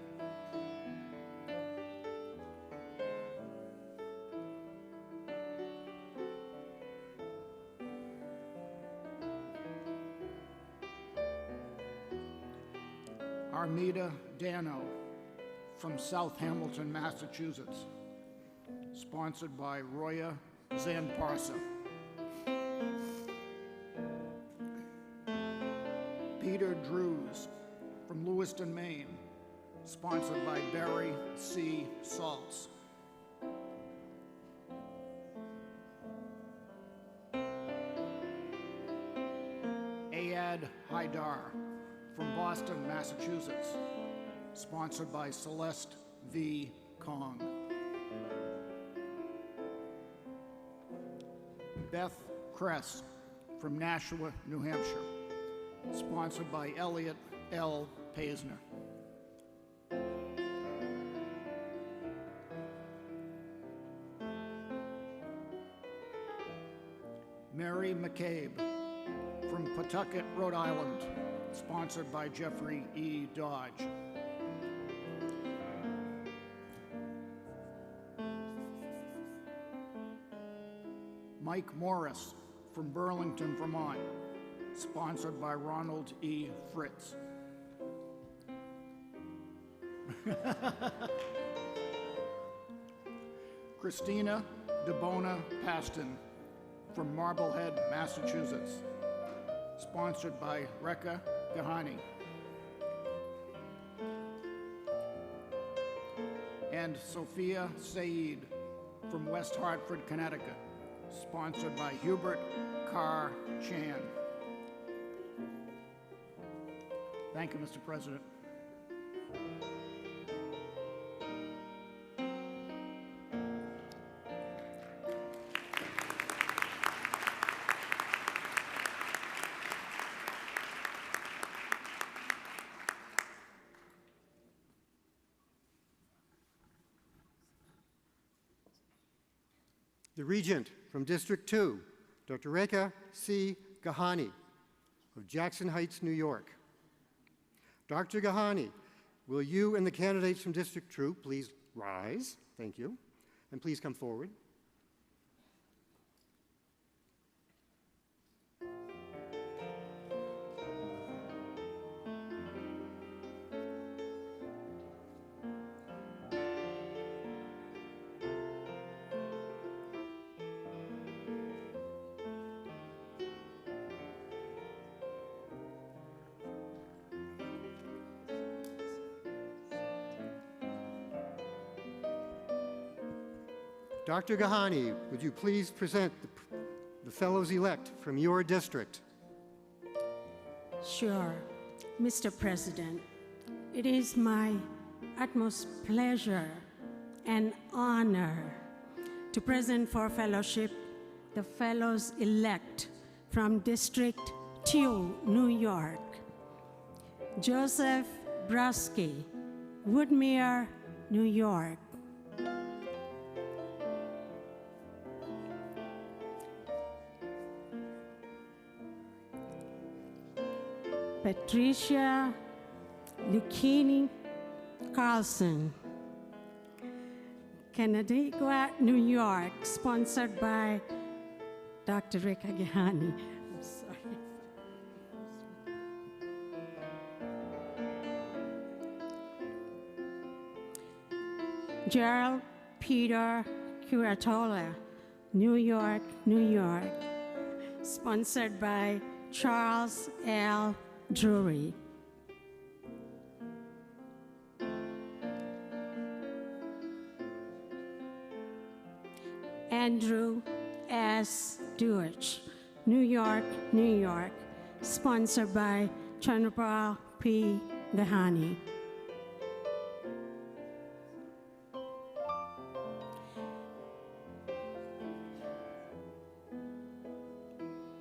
Armida Dano from South Hamilton, Massachusetts, sponsored by Roya Zanparsa. Peter Drews from Lewiston, Maine, sponsored by Barry C. Saltz. Ayad Haidar from Boston, Massachusetts, sponsored by Celeste V. Kong. Beth Kress from Nashua, New Hampshire, sponsored by Elliot L. Paisner. Mary McCabe from Pawtucket, Rhode Island, sponsored by Jeffrey E. Dodge. Mike Morris from Burlington, Vermont, sponsored by Ronald E. Fritz. Christina DeBona Paston from Marblehead, Massachusetts, sponsored by Rekha Gahani. And Sophia Saeed from West Hartford, Connecticut, sponsored by Hubert Carr Chan. Thank you, Mr. President. The Regent from District 2, Dr. Rekha C. Gahani of Jackson Heights, New York. Dr. Gahani, will you and the candidates from District 2 please rise? Thank you. And please come forward. Dr. Gahani, would you please present the fellows-elect from your district? Sure. Mr. President, it is my utmost pleasure and honor to present for fellowship the fellows-elect from District 2, New York. Joseph Brusky, Woodmere, New York. Patricia Lucchini Carlson, Canandaigua, New York, sponsored by Dr. Rekha Gahani. I'm sorry. Gerald Peter Curatola, New York, New York, sponsored by Charles L. Drury. Andrew S. Deutsch, New York, New York, sponsored by Chandrapal P. Gahani.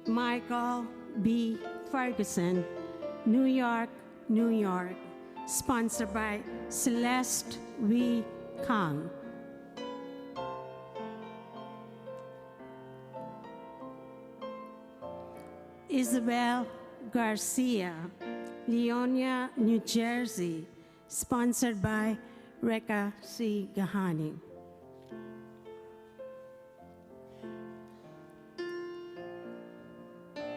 Michael B. Ferguson, New York, New York, sponsored by Celeste V. Kong. Isabel Garcia, Leonia, New Jersey, sponsored by Rekha C. Gahani.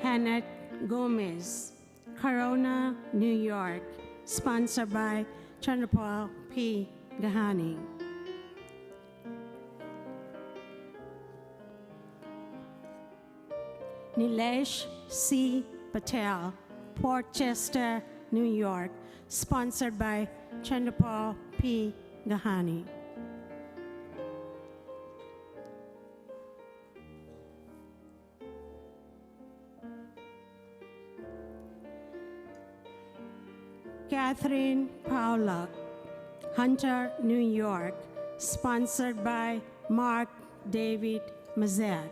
Hannah Gomez, Corona, New York, sponsored by Chandrapal P. Gahani. Nilesh C. Patel, Port Chester, New York, sponsored by Chandapal P. Gahani. Catherine Paula, Hunter, New York, sponsored by Mark David Mazet.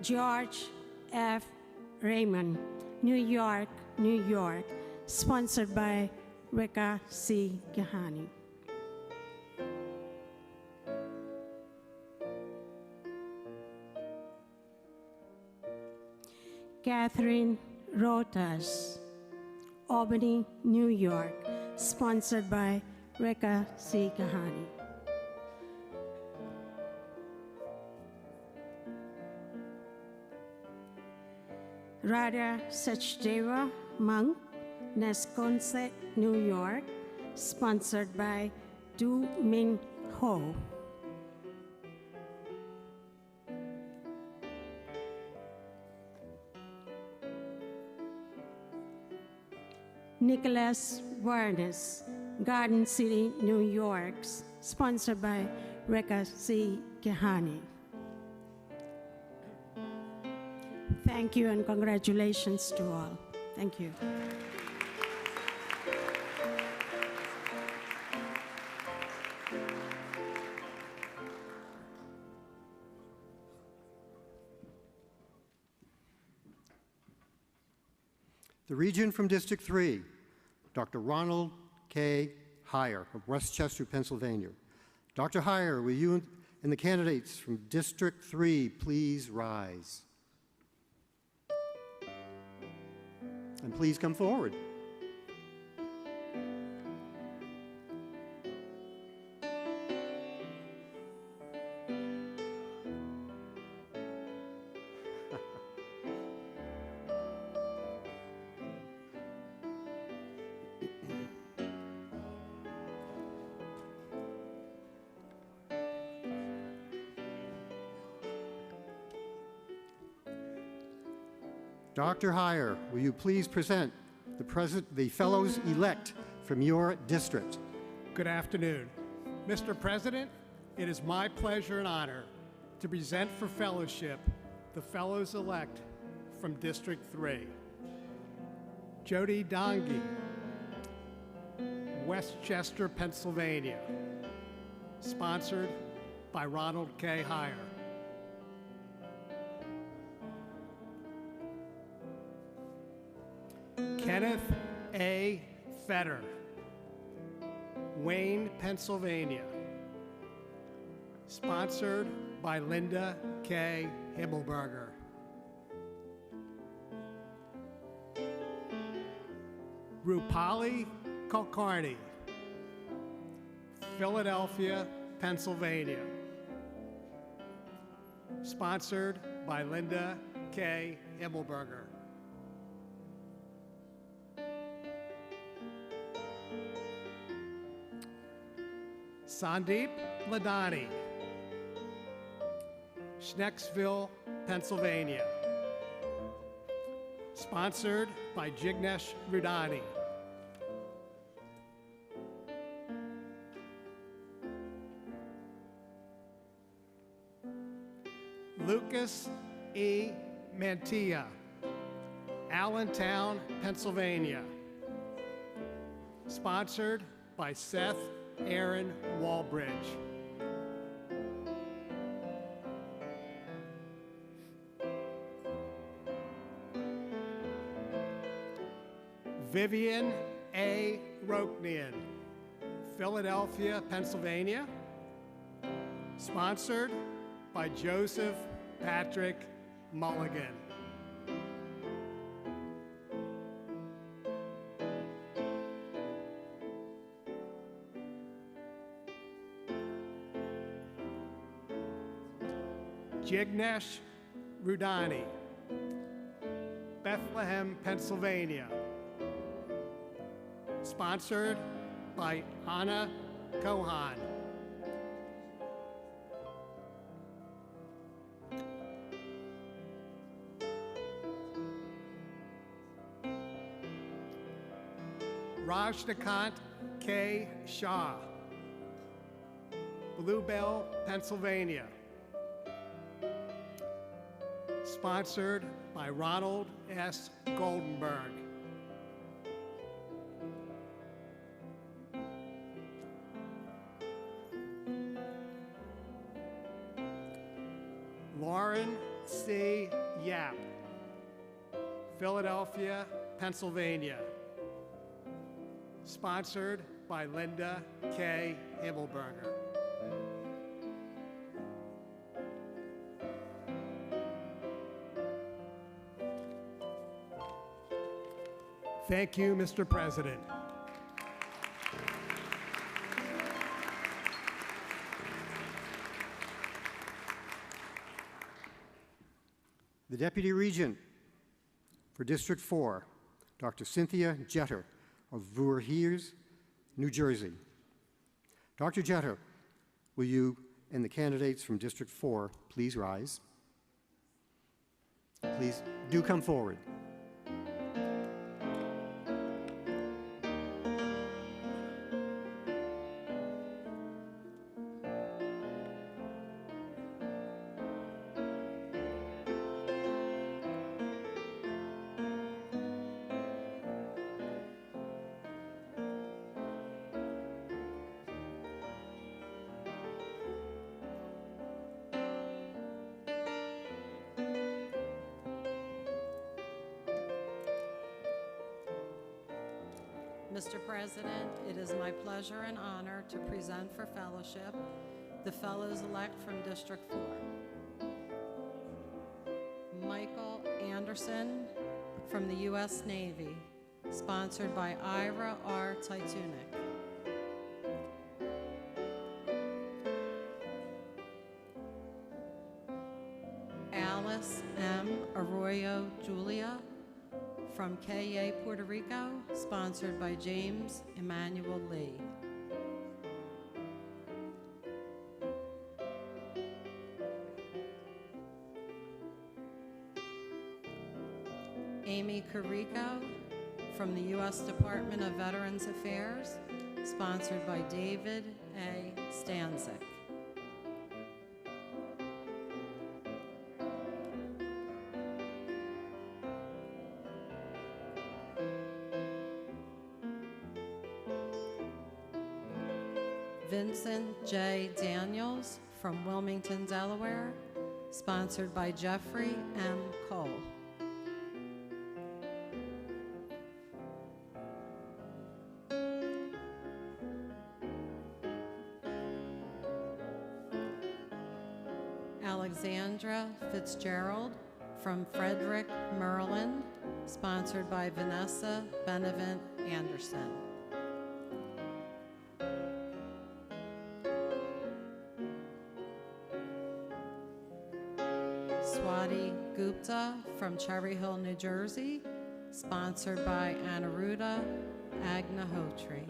George F. Raymond, New York, New York, sponsored by Reka C. Gahani. Catherine Rotas, Albany, New York, sponsored by Reka C. Gahani. Radha Sachdeva Monk, Nesconset, New York, sponsored by Du Min Ho. Nicholas Warnes, Garden City, New York, sponsored by Reka C. Gahani. Thank you and congratulations to all. Thank you. The Regent from District 3, Dr. Ronald K. Heyer of Westchester, Pennsylvania. Dr. Heyer, will you and the candidates from District 3 please rise? And please come forward. Dr. Heyer, will you please present the fellows-elect from your district? Good afternoon. Mr. President, it is my pleasure and honor to present for fellowship the fellows-elect from District 3. Jody Dongi, Westchester, Pennsylvania, sponsored by Ronald K. Heyer. Kenneth A. Fetter, Wayne, Pennsylvania, sponsored by Linda K. Himmelberger. Rupali Kulkarni, Philadelphia, Pennsylvania, sponsored by Linda K. Himmelberger. Sandeep Ladani, Schnecksville, Pennsylvania, sponsored by Jignesh Rudani. Lucas E. Mantilla, Allentown, Pennsylvania, sponsored by Seth Aaron Walbridge. Vivian A. Roknian, Philadelphia, Pennsylvania, sponsored by Joseph Patrick Mulligan. Jignesh Rudani, Bethlehem, Pennsylvania, sponsored by Anna Kohan. Rajnikant K. Shah, Bluebell, Pennsylvania. Sponsored by Ronald S. Goldenberg. Lauren C. Yap, Philadelphia, Pennsylvania. Sponsored by Linda K. Himmelberger. Thank you, Mr. President. The Deputy Regent for District 4, Dr. Cynthia Jeter of Voorhees, New Jersey. Dr. Jeter, will you and the candidates from District 4 please rise? Please do come forward. Mr. President, it is my pleasure and honor to present for fellowship the fellows-elect from District 4. Michael Anderson from the U.S. Navy, sponsored by Ira R. Titunic. Alice M. Arroyo Julia from KA, Puerto Rico, sponsored by James Emmanuel Lee. Amy Carrico from the U.S. Department of Veterans Affairs, sponsored by David A. Stanzik. Vincent J. Daniels from Wilmington, Delaware, sponsored by Jeffrey M. Cole. Alexandra Fitzgerald from Frederick, Maryland, sponsored by Vanessa Benevent Anderson. Swati Gupta from Cherry Hill, New Jersey, sponsored by Aniruddha Agnihotri.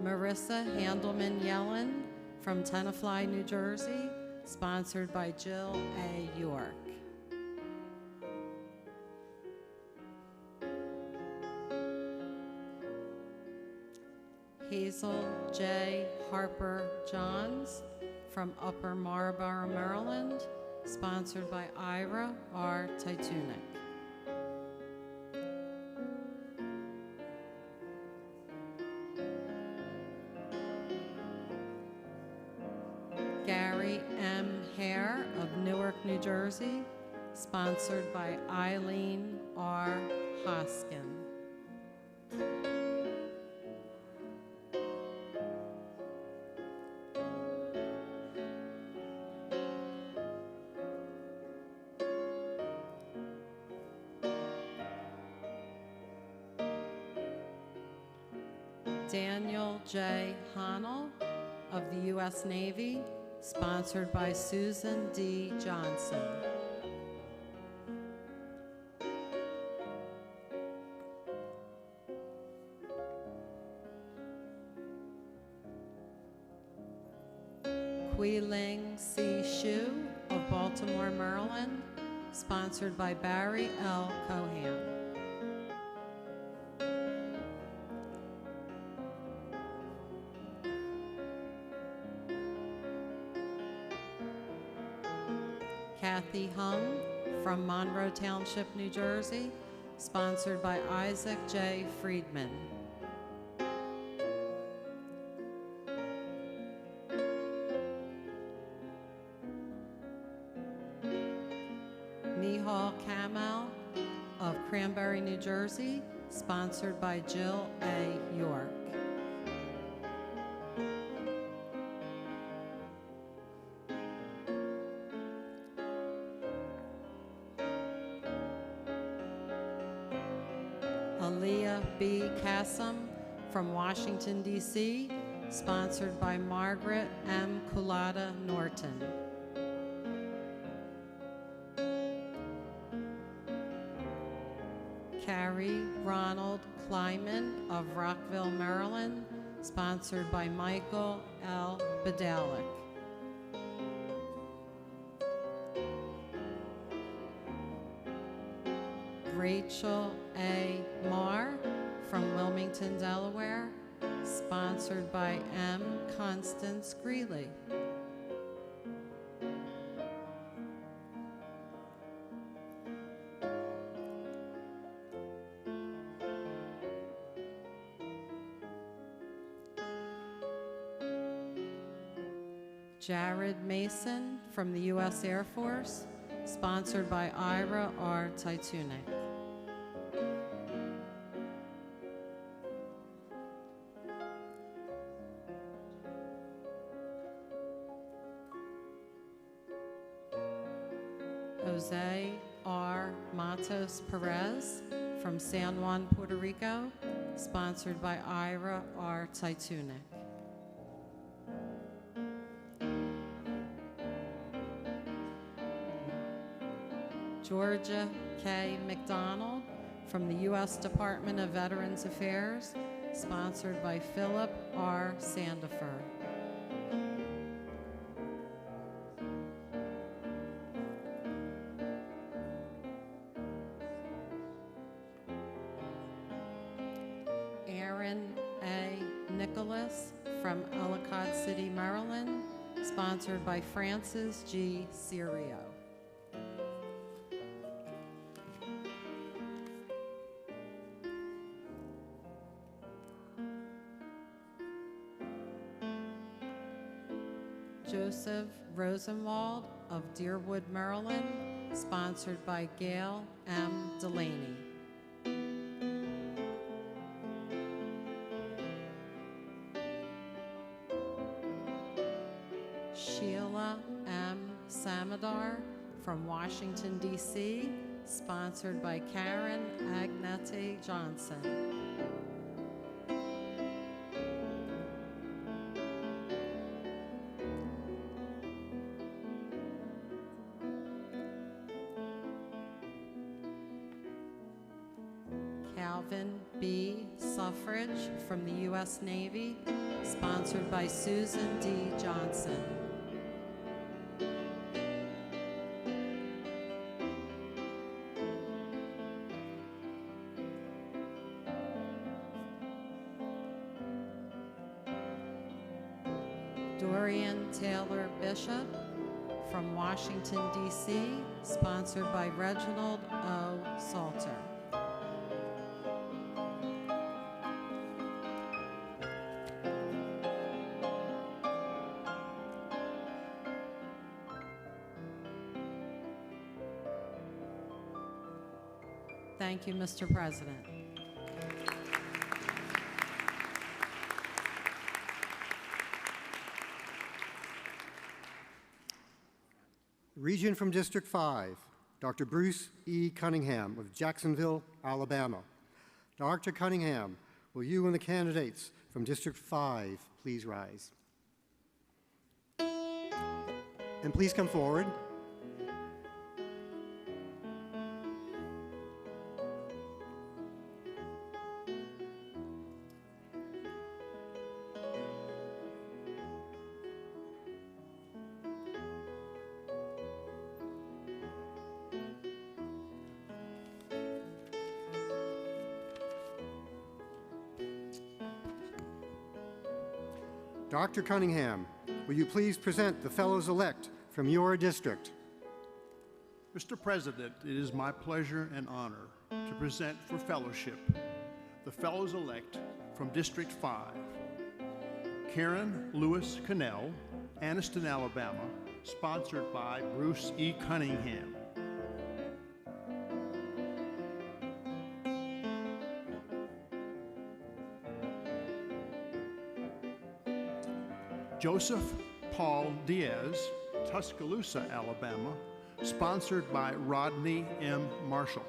Marissa Handelman Yellen from Tenafly, New Jersey, sponsored by Jill A. York. Hazel J. Harper Johns from Upper Marlboro, Maryland, sponsored by Ira R. Titunic. Gary M. Hare of Newark, New Jersey, sponsored by Eileen R. Hoskin. Daniel J. Honnell of the U.S. Navy, sponsored by Susan D. Johnson. Baltimore, Maryland, sponsored by Barry L. Cohan. Kathy Hung from Monroe Township, New Jersey, sponsored by Isaac J. Friedman. Nihal Kamel of Cranberry, New Jersey, sponsored by Jill A. York. Aaliyah B. Kassam from Washington, D.C., sponsored by Margaret M. Kulata Norton. Carrie Ronald Kleiman of Rockville, Maryland, sponsored by Michael L. Badalik. Rachel A. Marr from Wilmington, Delaware, sponsored by M. Constance Greeley. Jared Mason from the U.S. Air Force, sponsored by Ira R. Titunek. Jose R. Matos Perez from San Juan, Puerto Rico, sponsored by Ira R. Titunek. Georgia K. McDonald from the U.S. Department of Veterans Affairs, sponsored by Philip R. Sandifer. Aaron A. Nicholas from Ellicott City, Maryland, sponsored by Francis G. Serio. Joseph Rosenwald of Deerwood, Maryland, sponsored by Gail M. Delaney. Sheila M. Samadar from Washington, D.C., sponsored by Karen Agnete Johnson. Calvin B. Suffrage from the U.S. Navy, sponsored by Susan D. Johnson. Dorian Taylor Bishop from Washington, D.C., sponsored by Reginald O. Salter. Thank you, Mr. President. Region from District 5, Dr. Bruce E. Cunningham of Jacksonville, Alabama. Dr. Cunningham, will you and the candidates from District 5 please rise? And please come forward. Dr. Cunningham, will you please present the fellows-elect from your district? Mr. President, it is my pleasure and honor to present for fellowship the fellows-elect from District 5, Karen Lewis Cannell, Anniston, Alabama, sponsored by Bruce E. Cunningham. Joseph Paul Diaz, Tuscaloosa, Alabama, sponsored by Rodney M. Marshall.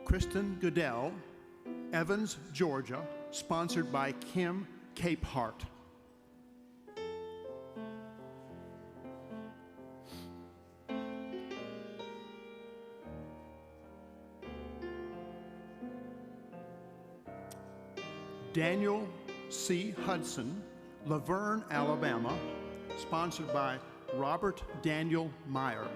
Kristen Goodell, Evans, Georgia, sponsored by Kim Capehart. Daniel C. Hudson, Laverne, Alabama, sponsored by Robert Daniel Meyer.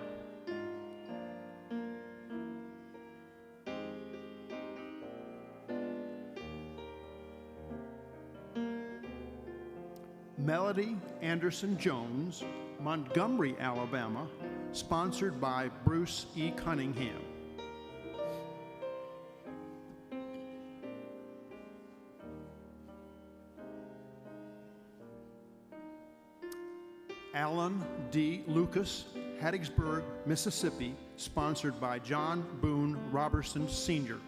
Melody Anderson Jones, Montgomery, Alabama, sponsored by Bruce E. Cunningham. Alan D. Lucas, Hattiesburg, Mississippi, sponsored by John Boone Robertson, Sr.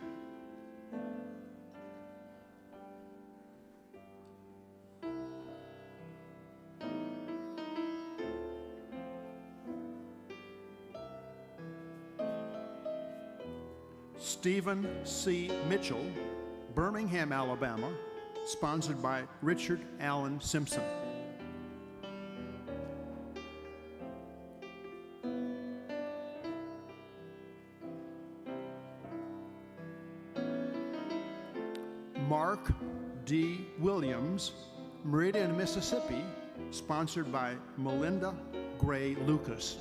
Stephen C. Mitchell, Birmingham, Alabama, sponsored by Richard Allen Simpson. Mark D. Williams, Meridian, Mississippi, sponsored by Melinda Gray Lucas.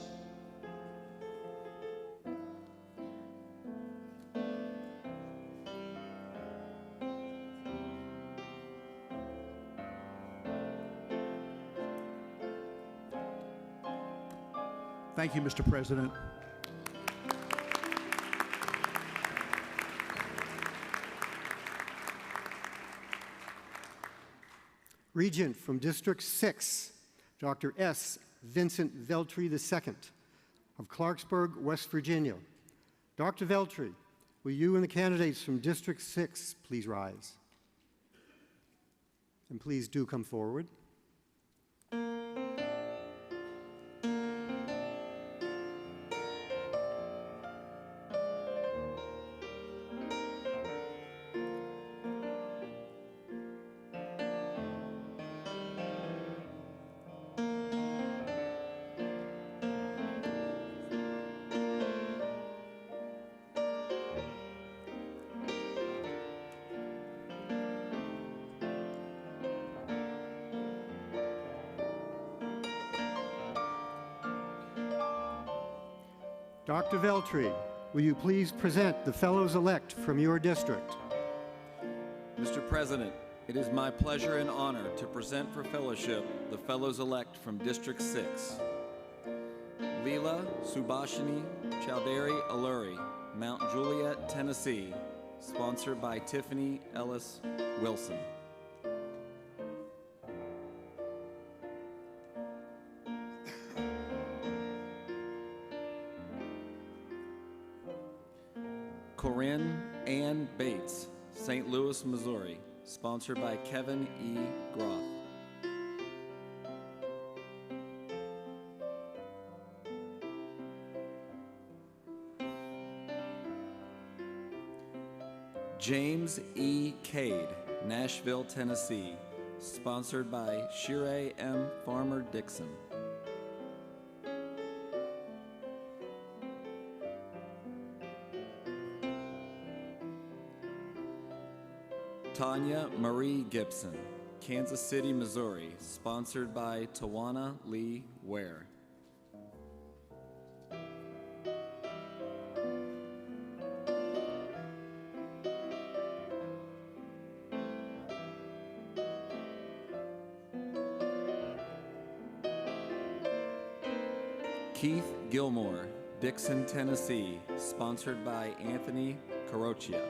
Thank you, Mr. President. Regent from District 6, Dr. S. Vincent Veltri II of Clarksburg, West Virginia. Dr. Veltri, will you and the candidates from District 6 please rise? And please do come forward. Dr. Veltri, will you please present the fellows-elect from your district? Mr. President, it is my pleasure and honor to present for fellowship the fellows-elect from District 6. Leela Subhashini Chowdhury Alluri, Mount Juliet, Tennessee, sponsored by Tiffany Ellis Wilson. Corinne Ann Bates, St. Louis, Missouri, sponsored by Kevin E. Groth. James E. Cade, Nashville, Tennessee, sponsored by Shirey M. Farmer Dixon. Tanya Marie Gibson, Kansas City, Missouri, sponsored by Tawana Lee Ware. Keith Gilmore, Dixon, Tennessee, sponsored by Anthony Carocchia.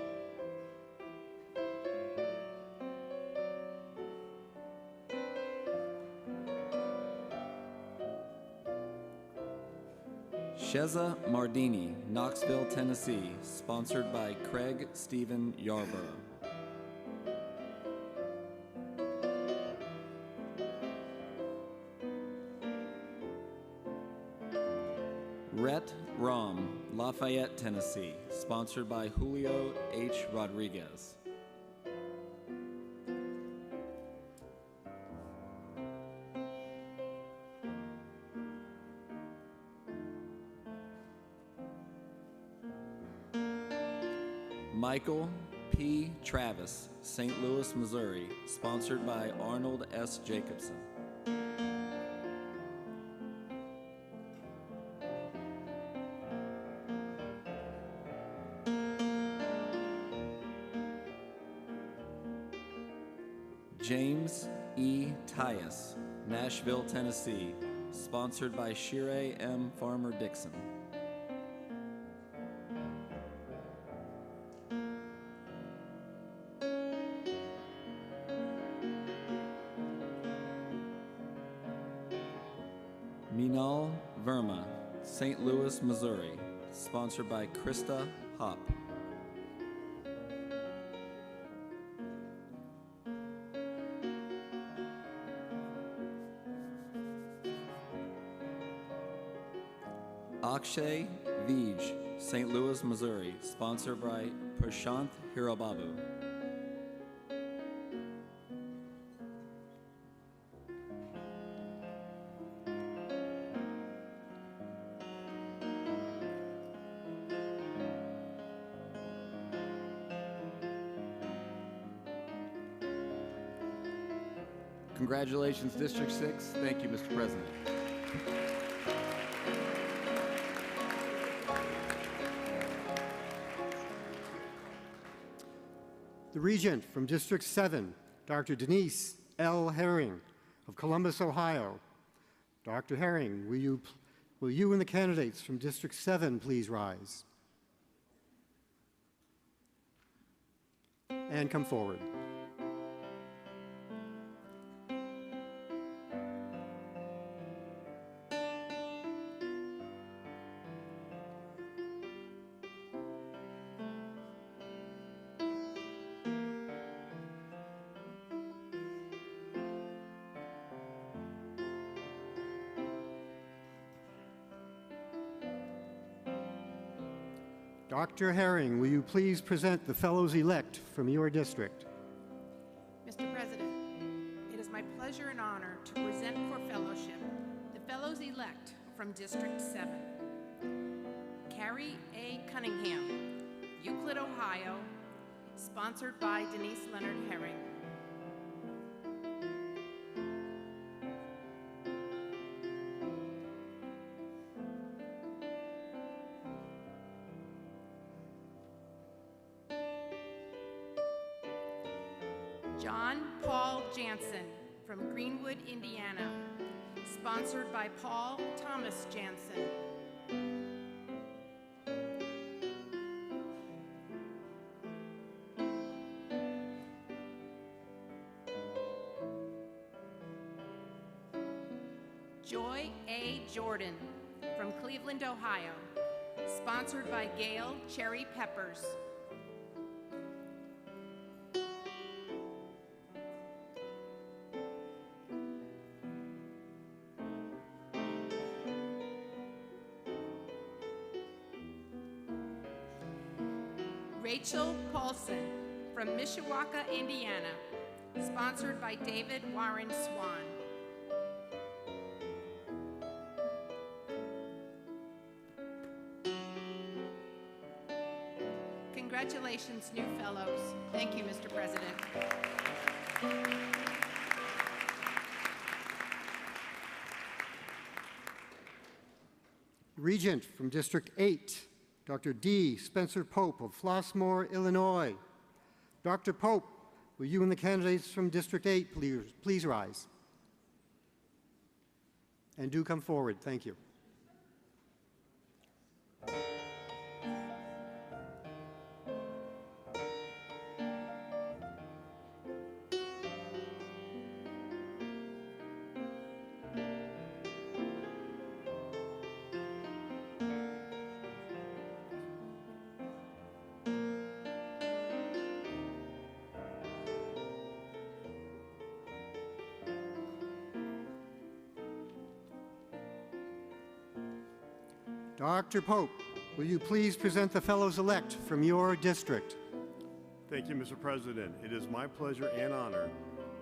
Sheza Mardini, Knoxville, Tennessee, sponsored by Craig Stephen Yarborough. Rhett Rom, Lafayette, Tennessee, sponsored by Julio H. Rodriguez. Michael P. Travis, St. Louis, Missouri, sponsored by Arnold S. Jacobson. James E. Tyus, Nashville, Tennessee, sponsored by Shire M. Farmer Dixon. Minal Verma, St. Louis, Missouri, sponsored by Krista Hopp. Akshay Vij, St. Louis, Missouri, sponsored by Prashanth Hirababu. Congratulations, District 6. Thank you, Mr. President. The Regent from District 7, Dr. Denise L. Herring of Columbus, Ohio. Dr. Herring, will you and the candidates from District 7 please rise? And come forward. Dr. Herring, will you please present the fellows-elect from your district? Mr. President, it is my pleasure and honor to present for fellowship the fellows-elect from District 7. Carrie A. Cunningham, Euclid, Ohio, sponsored by Denise Leonard Herring. John Paul Jansen from Greenwood, Indiana, sponsored by Paul Thomas Jansen. Joy A. Jordan from Cleveland, Ohio, sponsored by Gail Cherry Peppers. Rachel Paulson from Mishawaka, Indiana, sponsored by David Warren Swan. Congratulations, new fellows. Thank you, Mr. President. Regent from District 8, Dr. D. Spencer Pope of Flossmoor, Illinois. Dr. Pope, will you and the candidates from District 8 please rise? And do come forward. Thank you. Dr. Pope, will you please present the fellows-elect from your district? Thank you, Mr. President. It is my pleasure and honor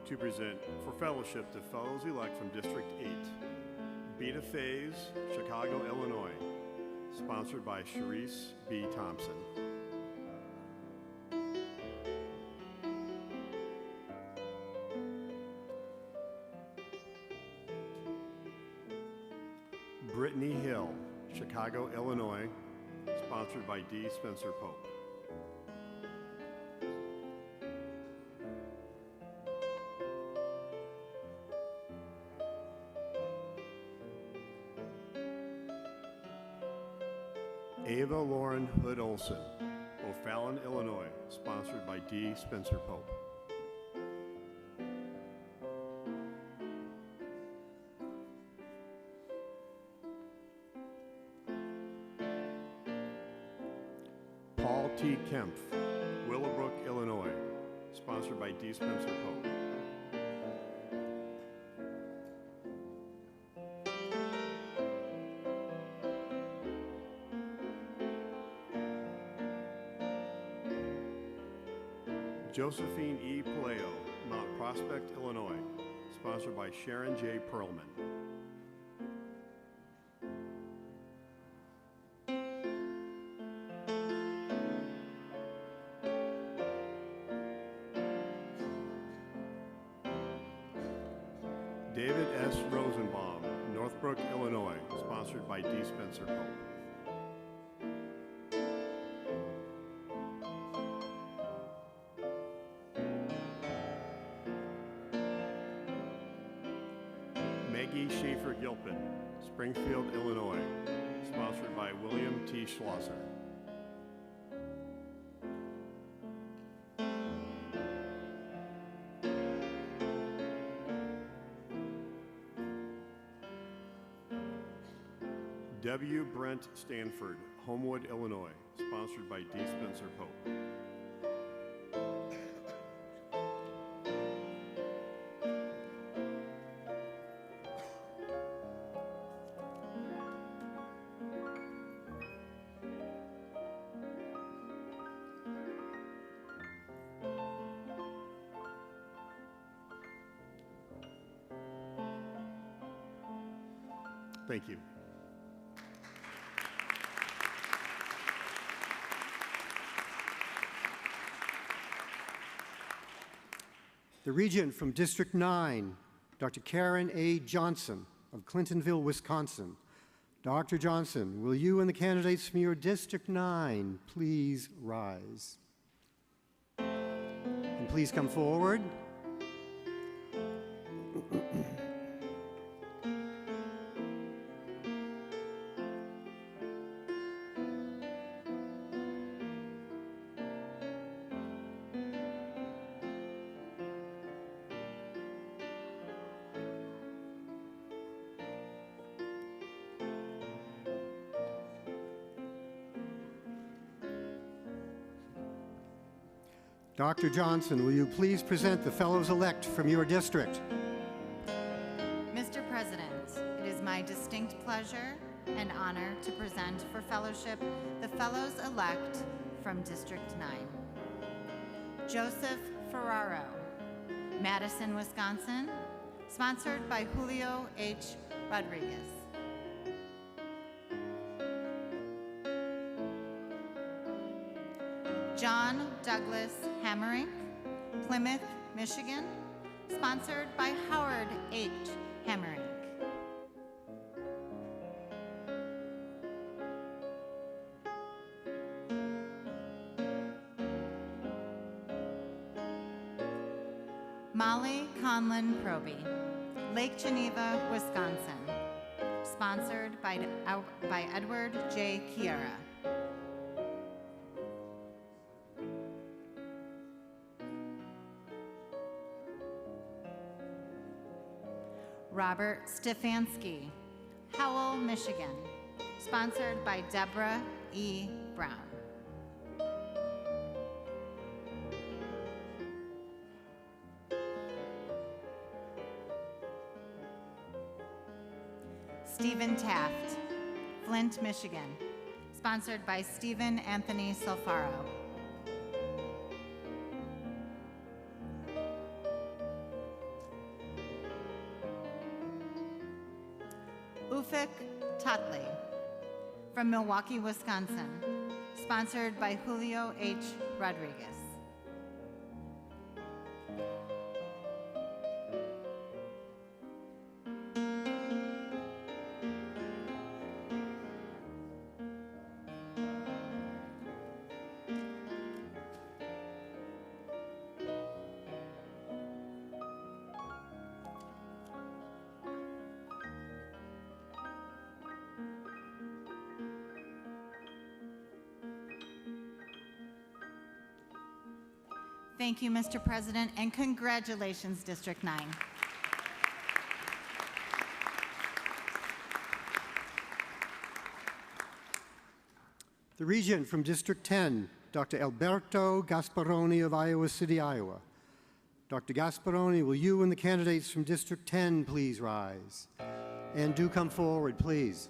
to present for fellowship the fellows-elect from District 8, Beta Phase, Chicago, Illinois, sponsored by Sharice B. Thompson. Brittany Hill, Chicago, Illinois, sponsored by D. Spencer Pope. Ava Lauren Hood Olson, O'Fallon, Illinois, sponsored by D. Spencer Pope. Paul T. Kempf, Willowbrook, Illinois, sponsored by D. Spencer Pope. Josephine E. Paleo, Mount Prospect, Illinois, sponsored by Sharon J. Perlman. David S. Rosenbaum, Northbrook, Illinois, sponsored by D. Spencer Pope. Maggie Schaefer Gilpin, Springfield, Illinois, sponsored by William T. Schlosser. W. Brent Stanford, Homewood, Illinois, sponsored by D. Spencer Pope. Thank you. The Regent from District 9, Dr. Karen A. Johnson of Clintonville, Wisconsin. Dr. Johnson, will you and the candidates from your District 9 please rise? And please come forward. Dr. Johnson, will you please present the fellows-elect from your district? Mr. President, it is my distinct pleasure and honor to present for fellowship the fellows-elect from District 9. Joseph Ferraro, Madison, Wisconsin, sponsored by Julio H. Rodriguez. John Douglas Hammerink, Plymouth, Michigan, sponsored by Howard H. Hammerink. Molly Conlon Proby, Lake Geneva, Wisconsin, sponsored by Edward J. Chiara. Robert Stefanski, Howell, Michigan, sponsored by Deborah E. Brown. Stephen Taft, Flint, Michigan, sponsored by Stephen Anthony Solfaro. Ufik Tatley from Milwaukee, Wisconsin, sponsored by Julio H. Rodriguez. Thank you, Mr. President, and congratulations, District 9. The Regent from District 10, Dr. Alberto Gasparoni of Iowa City, Iowa. Dr. Gasparoni, will you and the candidates from District 10 please rise? And do come forward, please.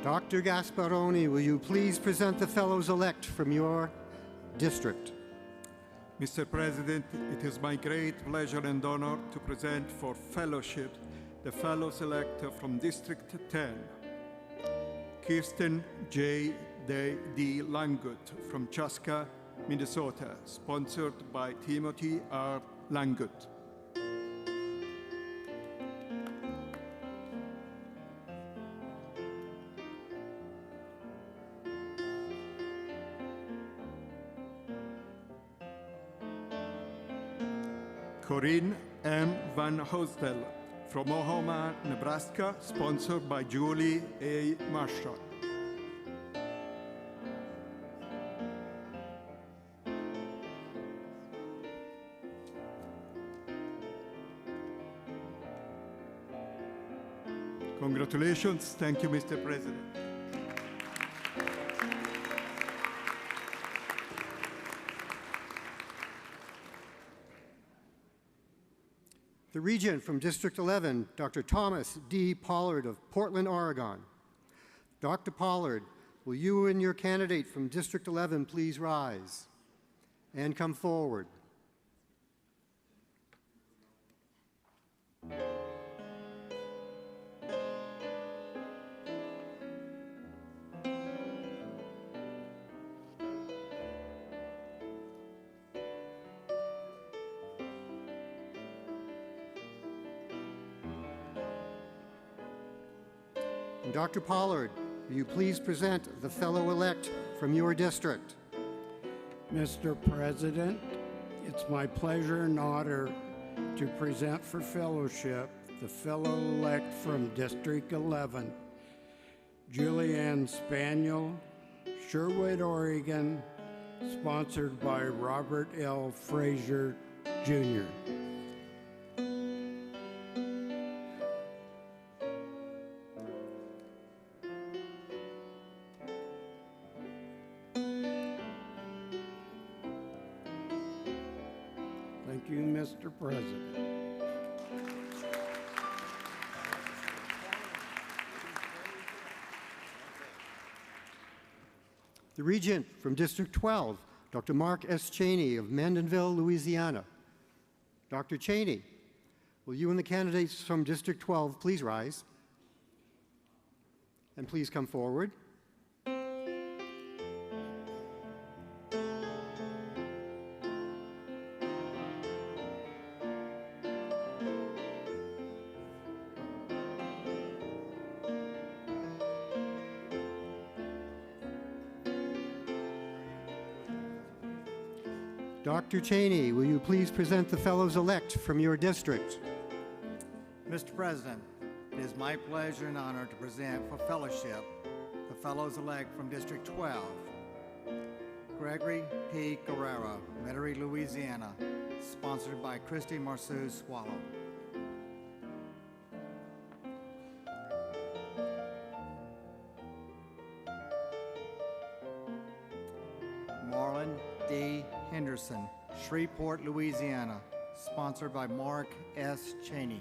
Dr. Gasparoni, will you please present the fellows-elect from your district? Mr. President, it is my great pleasure and honor to present for fellowship the fellows-elect from District 10. Kirsten J. D. Langut from Chaska, Minnesota, sponsored by Timothy R. Langut. Corinne M. Van Hostel from Omaha, Nebraska, sponsored by Julie A. Marshall. Congratulations. Thank you, Mr. President. The Regent from District 11, Dr. Thomas D. Pollard of Portland, Oregon. Dr. Pollard, will you and your candidate from District 11 please rise and come forward? And Dr. Pollard, will you please present the fellow-elect from your district? Mr. President, it's my pleasure and honor to present for fellowship the fellow-elect from District 11, Julianne Spaniel, Sherwood, Oregon, sponsored by Robert L. Frazier, Jr. Thank you, Mr. President. The Regent from District 12, Dr. Mark S. Cheney of Mandeville, Louisiana. Dr. Cheney, will you and the candidates from District 12 please rise? And please come forward. Dr. Cheney, will you please present the fellows-elect from your district? Mr. President, it is my pleasure and honor to present for fellowship the fellows-elect from District 12, Gregory P. Guerrero, Metairie, Louisiana, sponsored by Christy Marceau Swallow. Henderson, Shreveport, Louisiana, sponsored by Mark S. Cheney.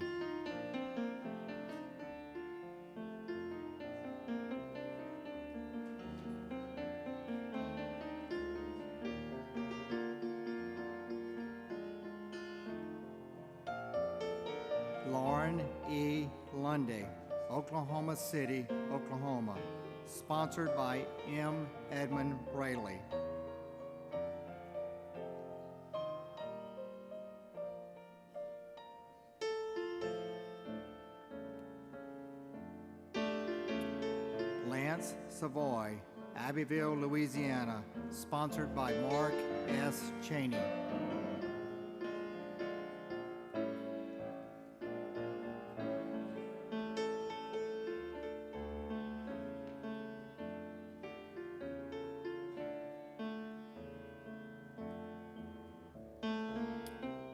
Lauren E. Lundy, Oklahoma City, Oklahoma, sponsored by M. Edmund Braley. Lance Savoy, Abbeville, Louisiana, sponsored by Mark S. Cheney.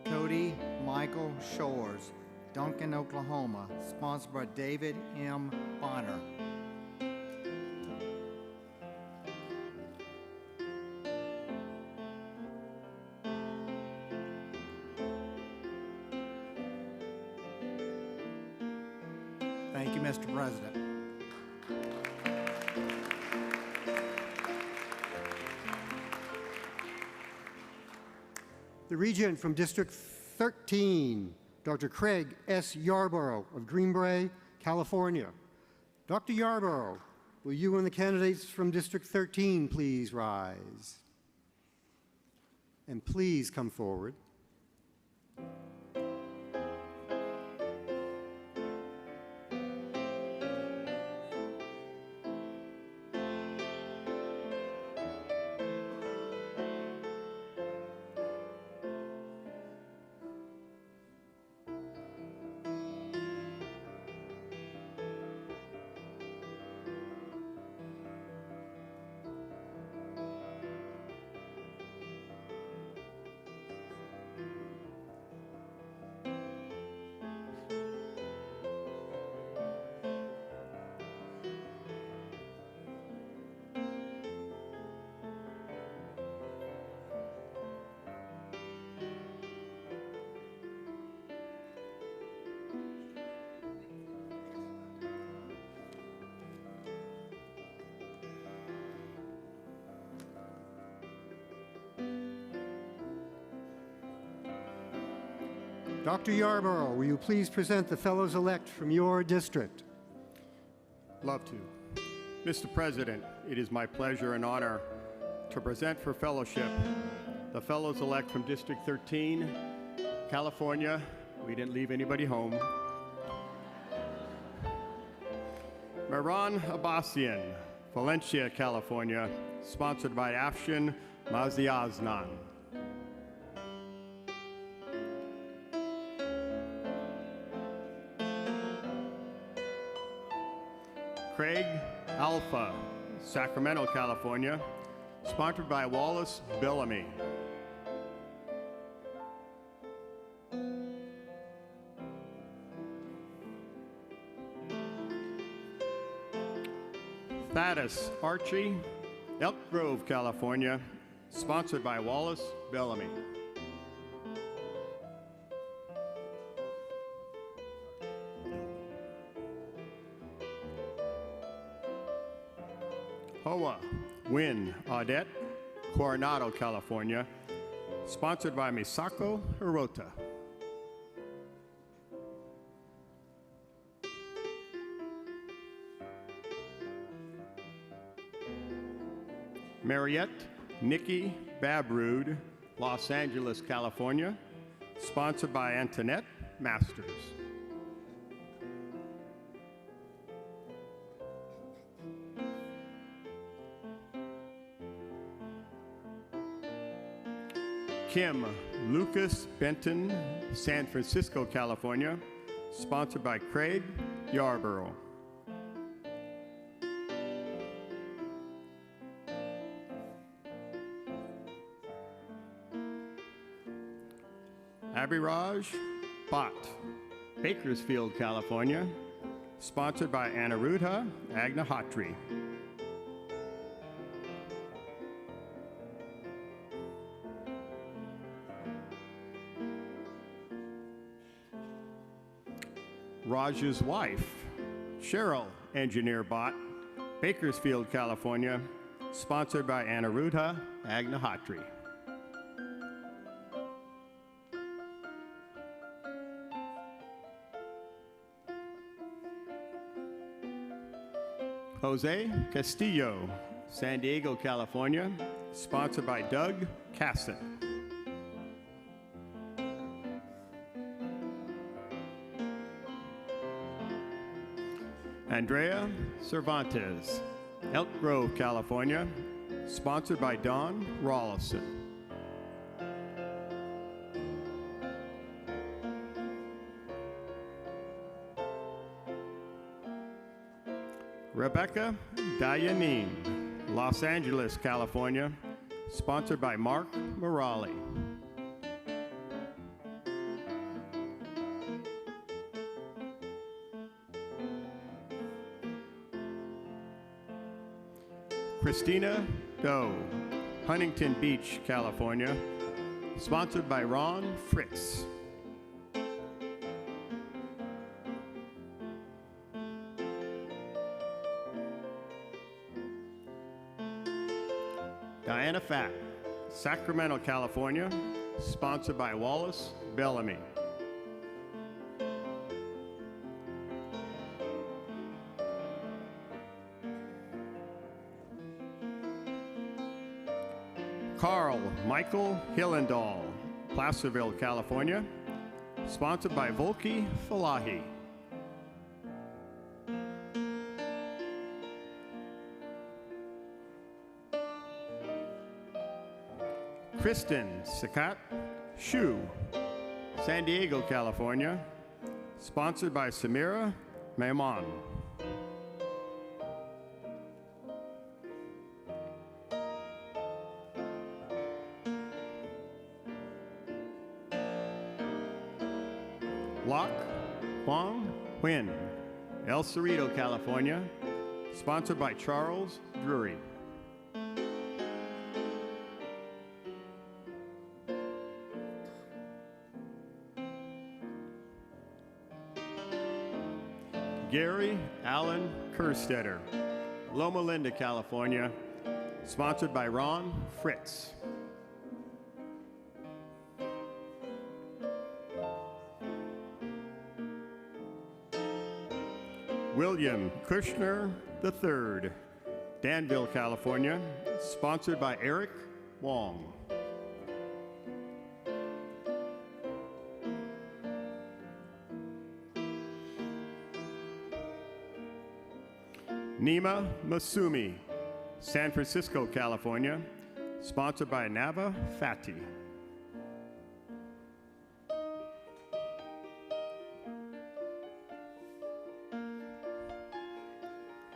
Cody Michael Shores, Duncan, Oklahoma, sponsored by David M. Bonner. Thank you, Mr. President. The Regent from District 13, Dr. Craig S. Yarborough of Greenbrae, California. Dr. Yarborough, will you and the candidates from District 13 please rise? And please come forward. Dr. Yarborough, will you please present the fellows-elect from your district? Love to. Mr. President, it is my pleasure and honor to present for fellowship the fellows-elect from District 13, California. We didn't leave anybody home. Mehran Abbasian, Valencia, California, sponsored by Afshin Maziaznan. Craig Alpha, Sacramento, California, sponsored by Wallace Bellamy. Thaddeus Archie, Elk Grove, California, sponsored by Wallace Bellamy. Hoa Win Audette, Coronado, California, sponsored by Misako Hirota. Mariette Nikki Babrood, Los Angeles, California, sponsored by Antoinette Masters. Kim Lucas Benton, San Francisco, California, sponsored by Craig Yarborough. Abhiraj Bhatt, Bakersfield, California, sponsored by Anirudha Agnahatri. Raj's wife, Cheryl Engineer Bott, Bakersfield, California, sponsored by Aniruddha Agnihatri. Jose Castillo, San Diego, California, sponsored by Doug Casson. Andrea Cervantes, Elk Grove, California, sponsored by Don Rawlison. Rebecca Dayanin, Los Angeles, California, sponsored by Mark Morali. Christina Doe, Huntington Beach, California, sponsored by Ron Fritz. Diana Fack, Sacramento, California, sponsored by Wallace Bellamy. Carl Michael Hillendahl, Placerville, California, sponsored by Volki Falahi. Kristen Sakat Shu, San Diego, California, sponsored by Samira Maimon. Locke Huang Huynh, El Cerrito, California, sponsored by Charles Drury. Gary Allen Kerstetter, Loma Linda, California, sponsored by Ron Fritz. William Kushner III, Danville, California, sponsored by Eric Wong. Nima Masumi, San Francisco, California, sponsored by Nava Fati.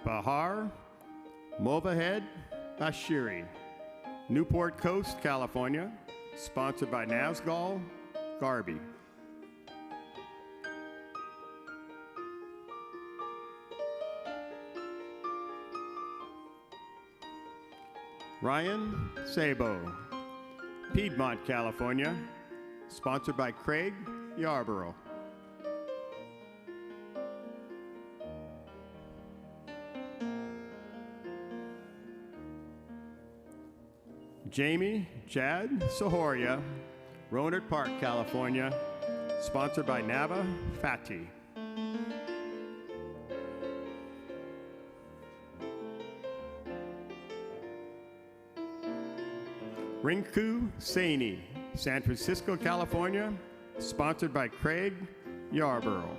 Bahar Movahed Ashiri, Newport Coast, California, sponsored by Nazgul Garby. Ryan Sabo, Piedmont, California, sponsored by Craig Yarborough. Jamie Jad Sahoria, Rohnert Park, California, sponsored by Nava Fati. Rinku Saini, San Francisco, California, sponsored by Craig Yarborough.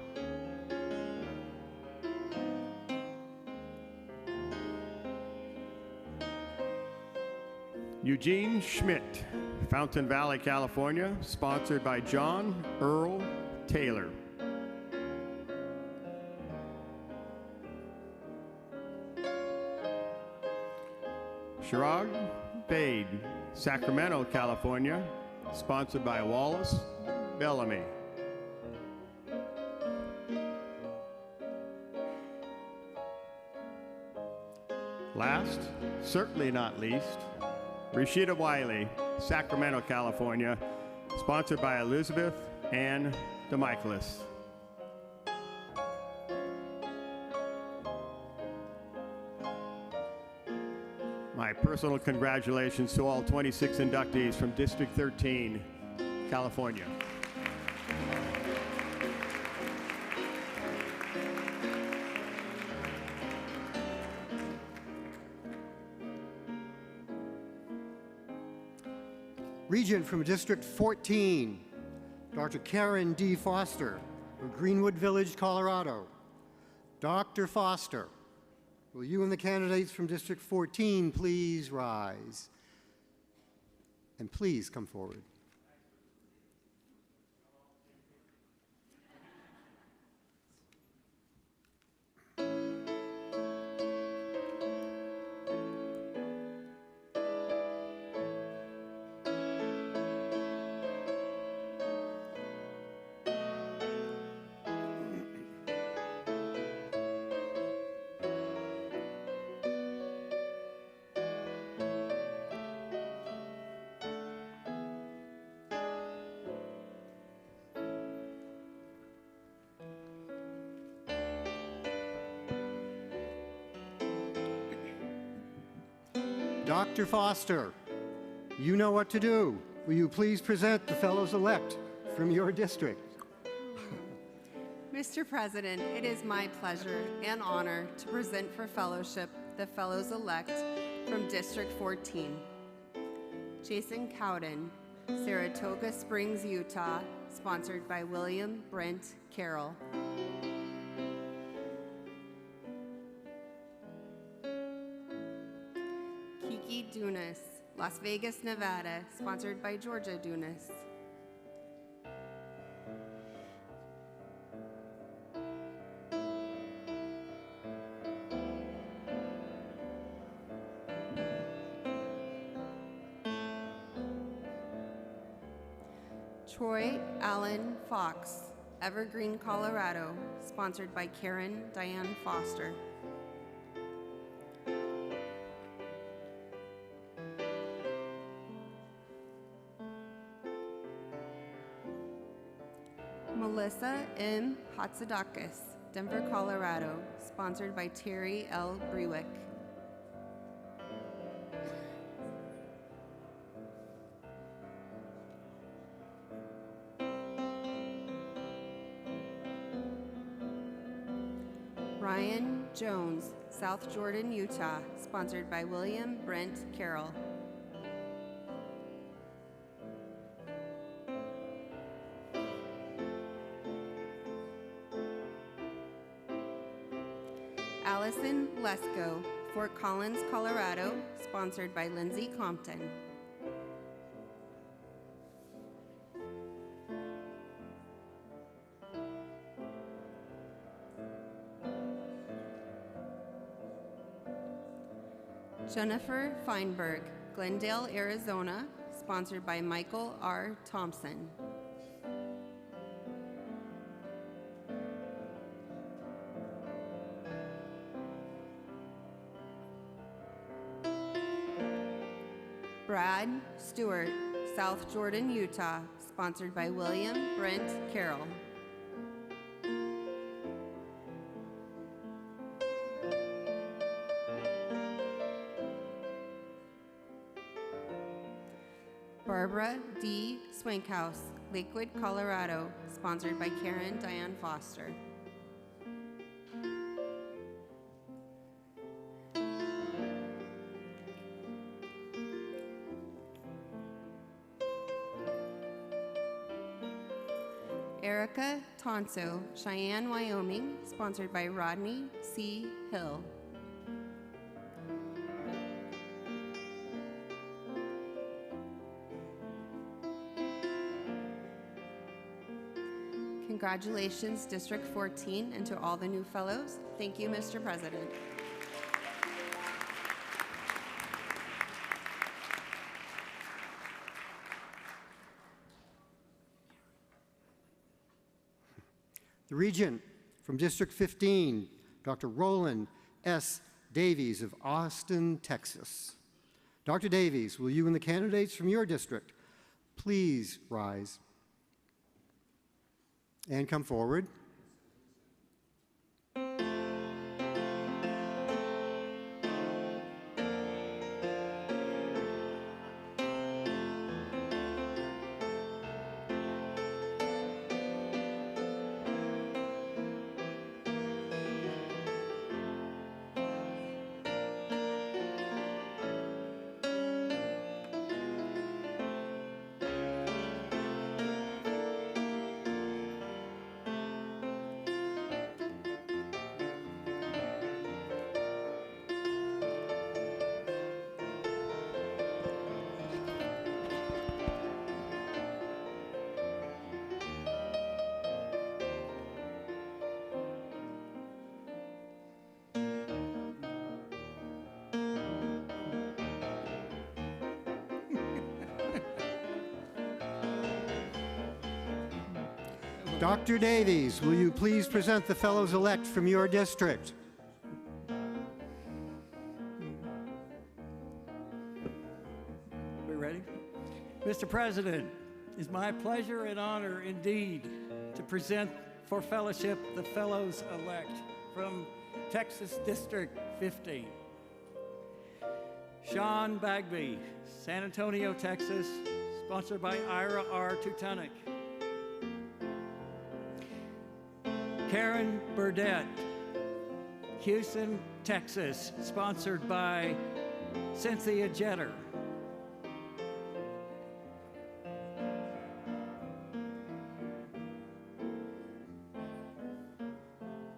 Eugene Schmidt, Fountain Valley, California, sponsored by John Earl Taylor. Shirag Bade, Sacramento, California, sponsored by Wallace Bellamy. Last, certainly not least, Rashida Wiley, Sacramento, California, sponsored by Elizabeth Ann DeMichaelis. personal congratulations to all 26 inductees from District 13, California. Regent from District 14, Dr. Karen D. Foster of Greenwood Village, Colorado. Dr. Foster, will you and the candidates from District 14 please rise? And please come forward. Dr. Foster, you know what to do. Will you please present the fellows-elect from your district? Mr. President, it is my pleasure and honor to present for fellowship the fellows-elect from District 14. Jason Cowden, Saratoga Springs, Utah, sponsored by William Brent Carroll. Kiki Dunas, Las Vegas, Nevada, sponsored by Georgia Dunas. Troy Allen Fox, Evergreen, Colorado, sponsored by Karen Diane Foster. Melissa M. Hatzidakis, Denver, Colorado, sponsored by Terry L. Brewick. Ryan Jones, South Jordan, Utah, sponsored by William Brent Carroll. Allison Lesko, Fort Collins, Colorado, sponsored by Lindsay Compton. Jennifer Feinberg, Glendale, Arizona, sponsored by Michael R. Thompson. Brad Stewart, South Jordan, Utah, sponsored by William Brent Carroll. Barbara D. Swankhouse, Lakewood, Colorado, sponsored by Karen Diane Foster. Erica Tonso, Cheyenne, Wyoming, sponsored by Rodney C. Hill. Congratulations, District 14, and to all the new fellows. Thank you, Mr. President. The Regent from District 15, Dr. Roland S. Davies of Austin, Texas. Dr. Davies, will you and the candidates from your district please rise and come forward? Dr. Davies, will you please present the fellows-elect from your district? We ready? Mr. President, it's my pleasure and honor indeed to present for fellowship the fellows-elect from Texas District 15. Sean Bagby, San Antonio, Texas, sponsored by Ira R. Teutonic. Karen Burdett, Houston, Texas, sponsored by Cynthia Jetter.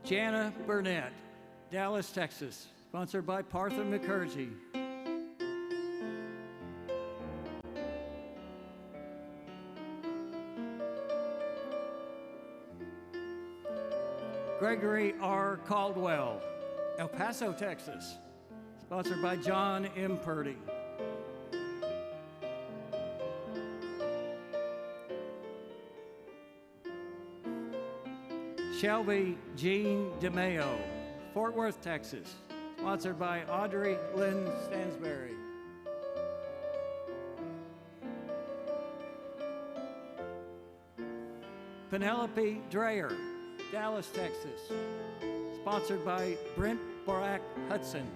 Jana Burnett, Dallas, Texas, sponsored by Partha Mukherjee. Gregory R. Caldwell, El Paso, Texas, sponsored by John M. Purdy. Shelby Jean DeMeo, Fort Worth, Texas, sponsored by Audrey Lynn Stansberry. Penelope Dreyer, Dallas, Texas, sponsored by Brent Borak Hudson.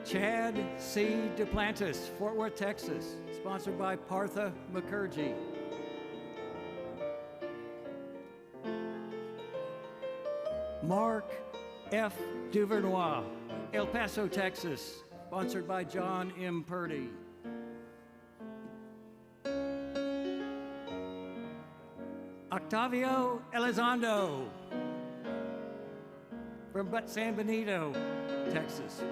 Chad C. Duplantis, Fort Worth, Texas, sponsored by Partha Mukherjee. Mark F. Duvernois, El Paso, Texas, sponsored by John M. Purdy. Octavio Elizondo from San Benito, Texas.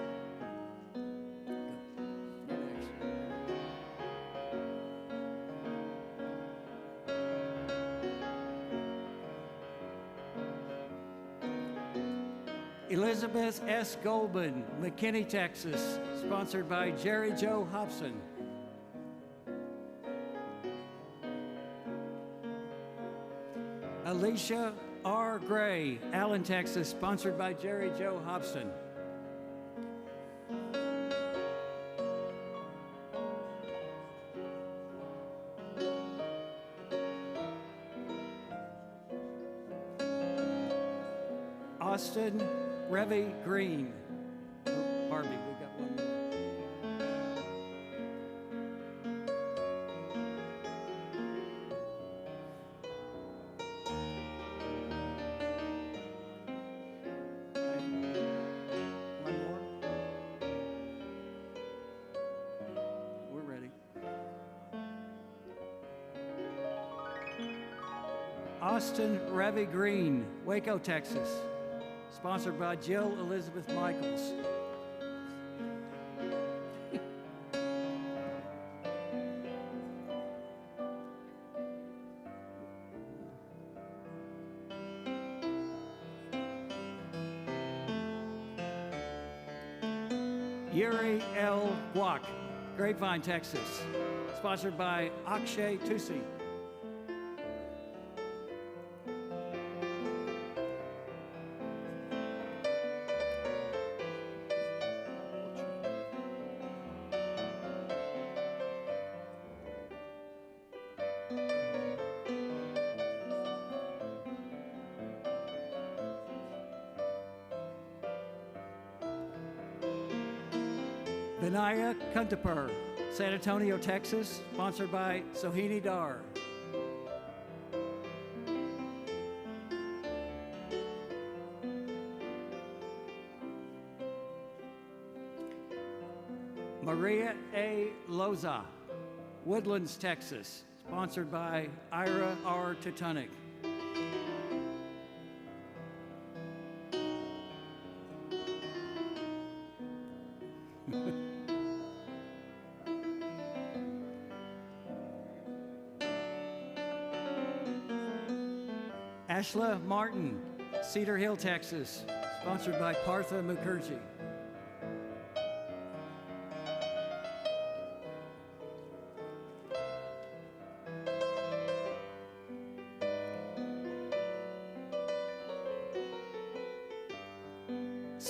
Elizabeth S. Goldman, McKinney, Texas, sponsored by Jerry Joe Hobson. Alicia R. Gray, Allen, Texas, sponsored by Jerry Joe Hobson. Austin Revy Green. Oh, pardon me, we got one more. One more. We're ready. Austin Revy Green, Waco, Texas, sponsored by Jill Elizabeth Michaels. Yuri L. Guak, Grapevine, Texas, sponsored by Akshay Tusi. Vinaya Kuntapur, San Antonio, Texas, sponsored by Sohini Dar. Maria A. Loza, Woodlands, Texas, sponsored by Ira R. Teutonic. Ashla Martin, Cedar Hill, Texas, sponsored by Partha Mukherjee.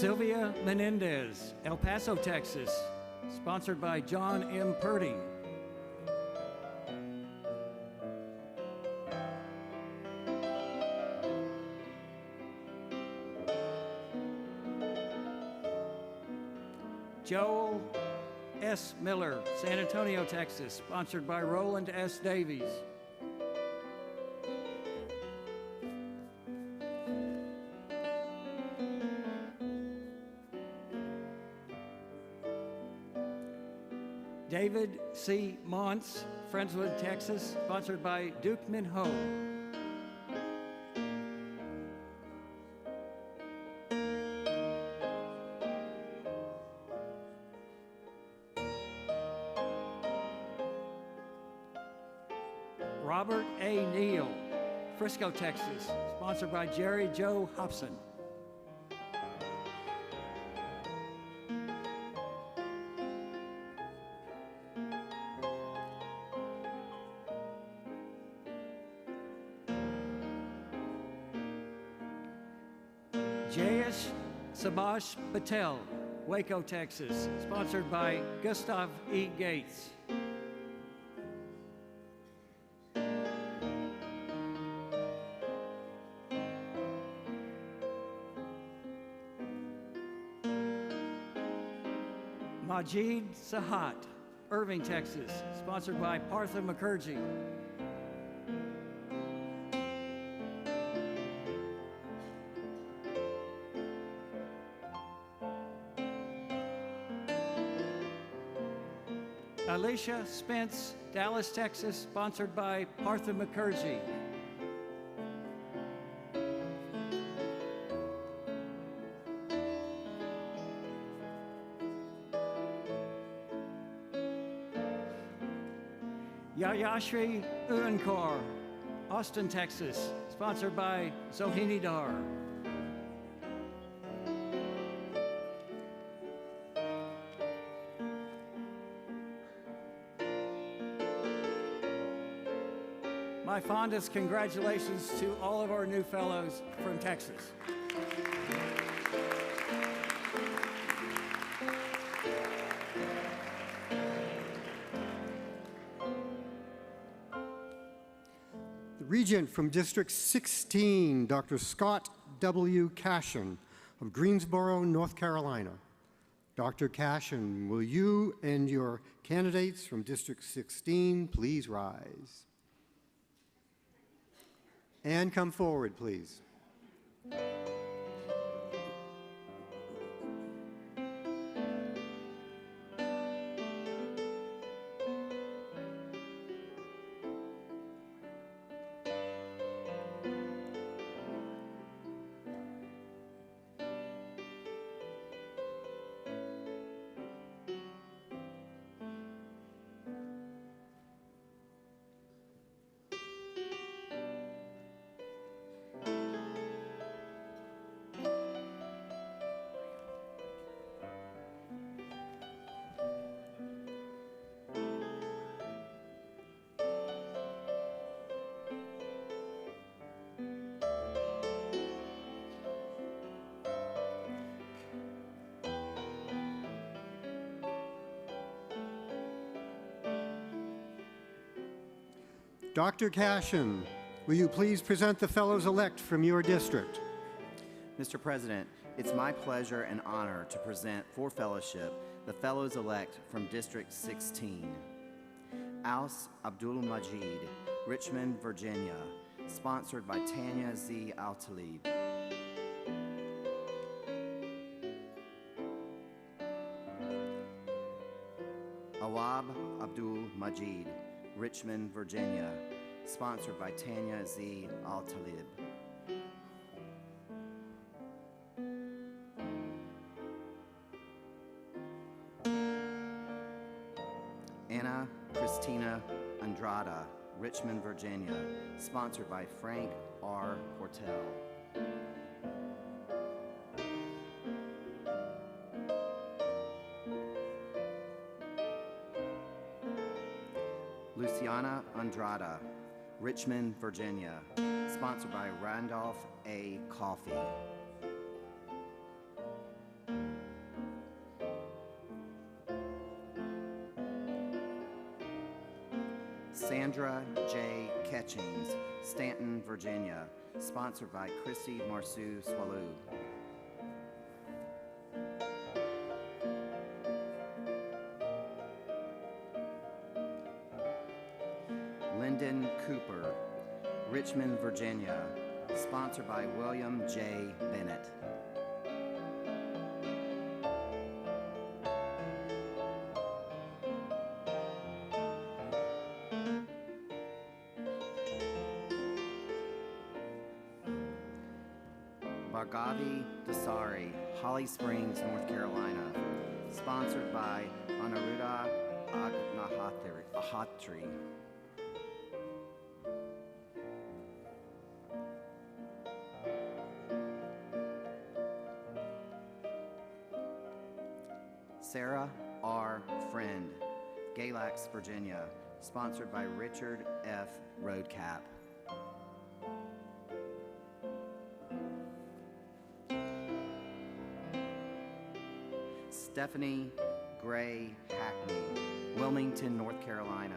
Sylvia Menendez, El Paso, Texas, sponsored by John M. Purdy. Joel S. Miller, San Antonio, Texas, sponsored by Roland S. Davies. David C. Montz, Friendswood, Texas, sponsored by Duke Min Ho. Robert A. Neal, Frisco, Texas, sponsored by Jerry Joe Hobson. Jayesh Sabash Patel, Waco, Texas, sponsored by Gustav E. Gates. Majid Sahat, Irving, Texas, sponsored by Partha Mukherjee. Alicia Spence, Dallas, Texas, sponsored by Partha Mukherjee. Yayashri Uankar, Austin, Texas, sponsored by Zohini Dar. My fondest congratulations to all of our new fellows from Texas. The Regent from District 16, Dr. Scott W. Cashin of Greensboro, North Carolina. Dr. Cashin, will you and your candidates from District 16 please rise? And come forward, please. Dr. Cashin, will you please present the fellows-elect from your district? Mr. President, it's my pleasure and honor to present for fellowship the fellows-elect from District 16. Aus Abdul Majid, Richmond, Virginia, sponsored by Tanya Z. Al-Talib. Awab Abdul Majid, Richmond, Virginia, sponsored by Tanya Z. Al-Talib. Anna Christina Andrada, Richmond, Virginia, sponsored by Frank R. Portel. Luciana Andrada, Richmond, Virginia, sponsored by Randolph A. Coffey. Sandra J. Catchings, Stanton, Virginia, sponsored by Christy Marceau Swalou. Lyndon Cooper, Richmond, Virginia, sponsored by William J. Bennett. Bhargavi Dasari, Holly Springs, North Carolina, sponsored by Anaruddha Ahatri. Sarah R. Friend, Galax, Virginia, sponsored by Richard F. Roadcap. Stephanie Gray Hackney, Wilmington, North Carolina,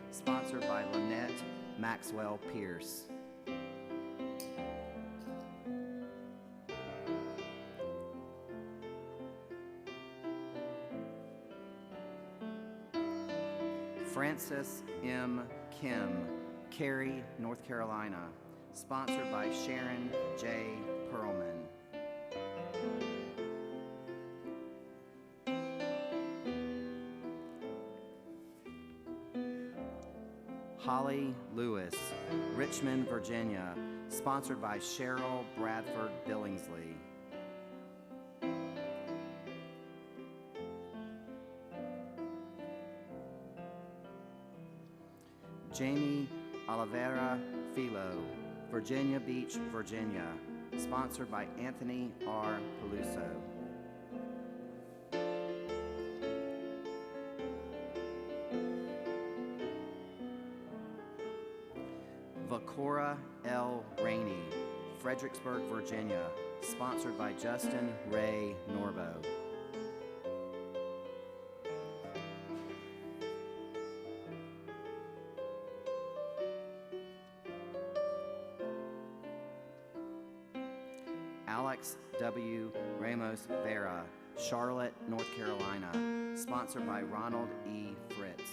sponsored by Lynette Maxwell Pierce. Frances M. Kim, Cary, North Carolina, sponsored by Sharon J. Perlman. Holly Lewis, Richmond, Virginia, sponsored by Cheryl Bradford Billingsley. Jamie Oliveira Filo, Virginia Beach, Virginia, sponsored by Anthony R. Peluso. Vakora L. Rainey, Fredericksburg, Virginia, sponsored by Justin Ray Norbo. Alex W. Ramos Vera, Charlotte, North Carolina, sponsored by Ronald E. Fritz.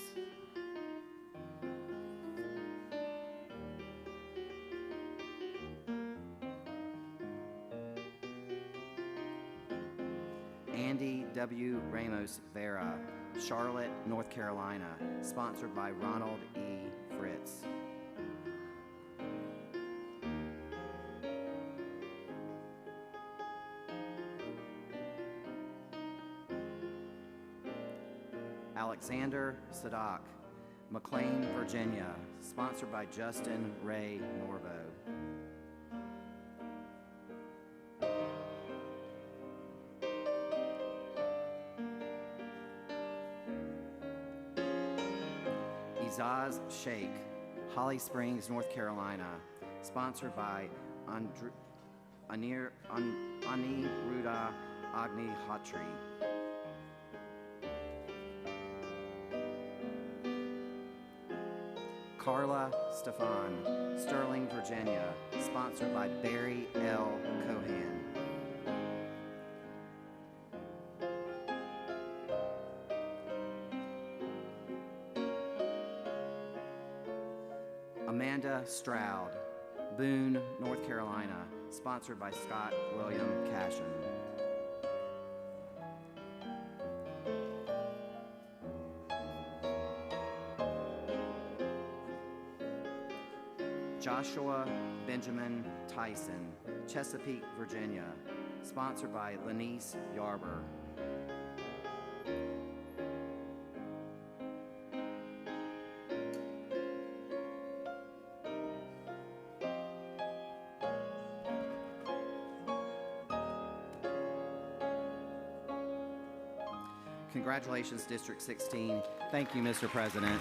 Andy W. Ramos Vera, Charlotte, North Carolina, sponsored by Ronald E. Fritz. Alexander Sadak, McLean, Virginia, sponsored by Justin Ray Norbo. Izaz Sheikh, Holly Springs, North Carolina, sponsored by Aniruddha Agni Hatri. Carla Stefan, Sterling, Virginia, sponsored by Barry L. Cohan. Amanda Stroud, Boone, North Carolina, sponsored by Scott William Cashin. Joshua Benjamin Tyson, Chesapeake, Virginia, sponsored by Lenice Yarber. Congratulations, District 16. Thank you, Mr. President.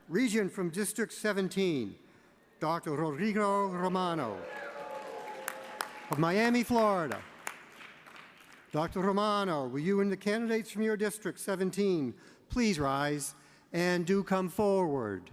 Regent from District 17, Dr. Rodrigo Romano of Miami, Florida. Dr. Romano, will you and the candidates from your District 17 please rise and do come forward?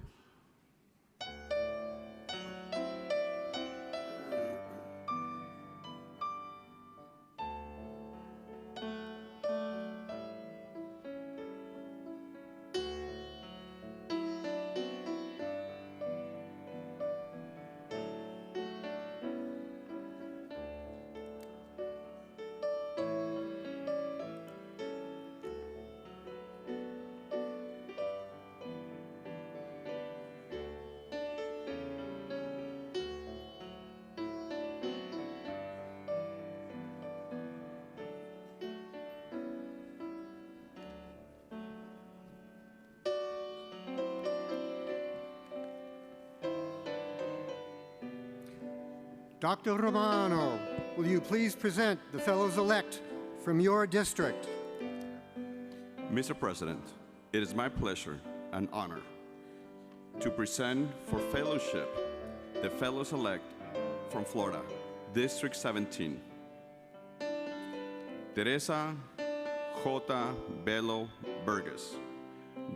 Dr. Romano, will you please present the fellows-elect from your district? Mr. President, it is my pleasure and honor to present for fellowship the fellows-elect from Florida, District 17. Teresa J. Bello Burgess,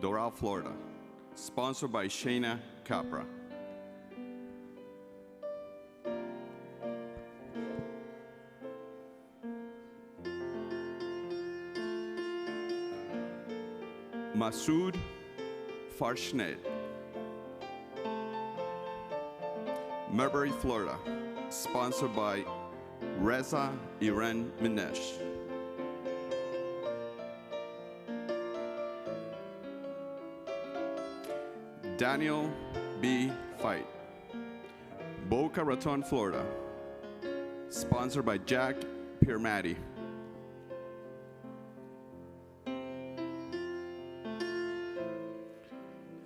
Doral, Florida, sponsored by Shayna Capra. Masood Farshned, Mulberry, Florida, sponsored by Reza Iran Minesh. Daniel B. Fight, Boca Raton, Florida, sponsored by Jack Piermatti.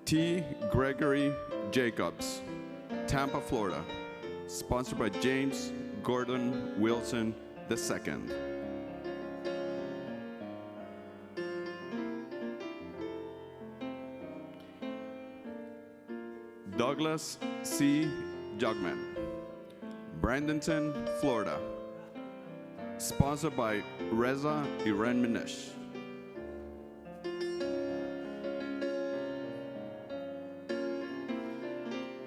T. Gregory Jacobs, Tampa, Florida, sponsored by James Gordon Wilson II. Douglas C. Jugman, Bradenton, Florida, sponsored by Reza Iran Minesh.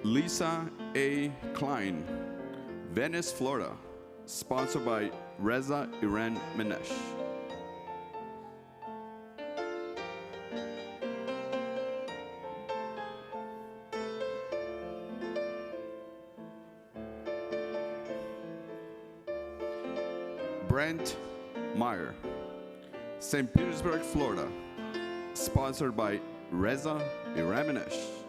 Lisa A. Klein, Venice, Florida, sponsored by Reza Iran Minesh. Brent Meyer, St. Petersburg, Florida, sponsored by Reza Iran Minesh.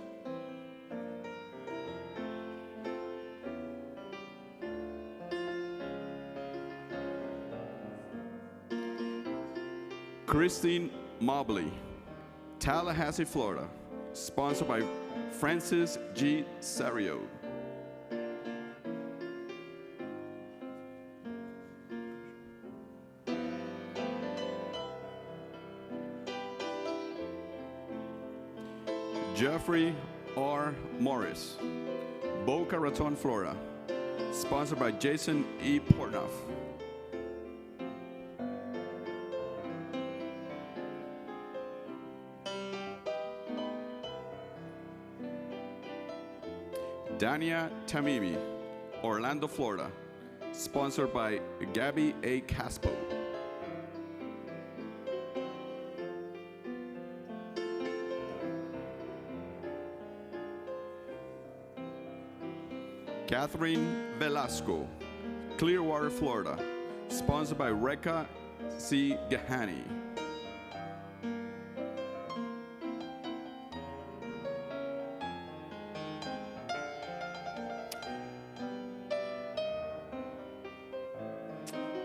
Christine Mobley, Tallahassee, Florida, sponsored by Francis G. Sario. Jeffrey R. Morris, Boca Raton, Florida, sponsored by Jason E. Portnoff. Dania Tamimi, Orlando, Florida, sponsored by Gabby A. Caspo. Catherine Velasco, Clearwater, Florida, sponsored by Rekha C. Gahani.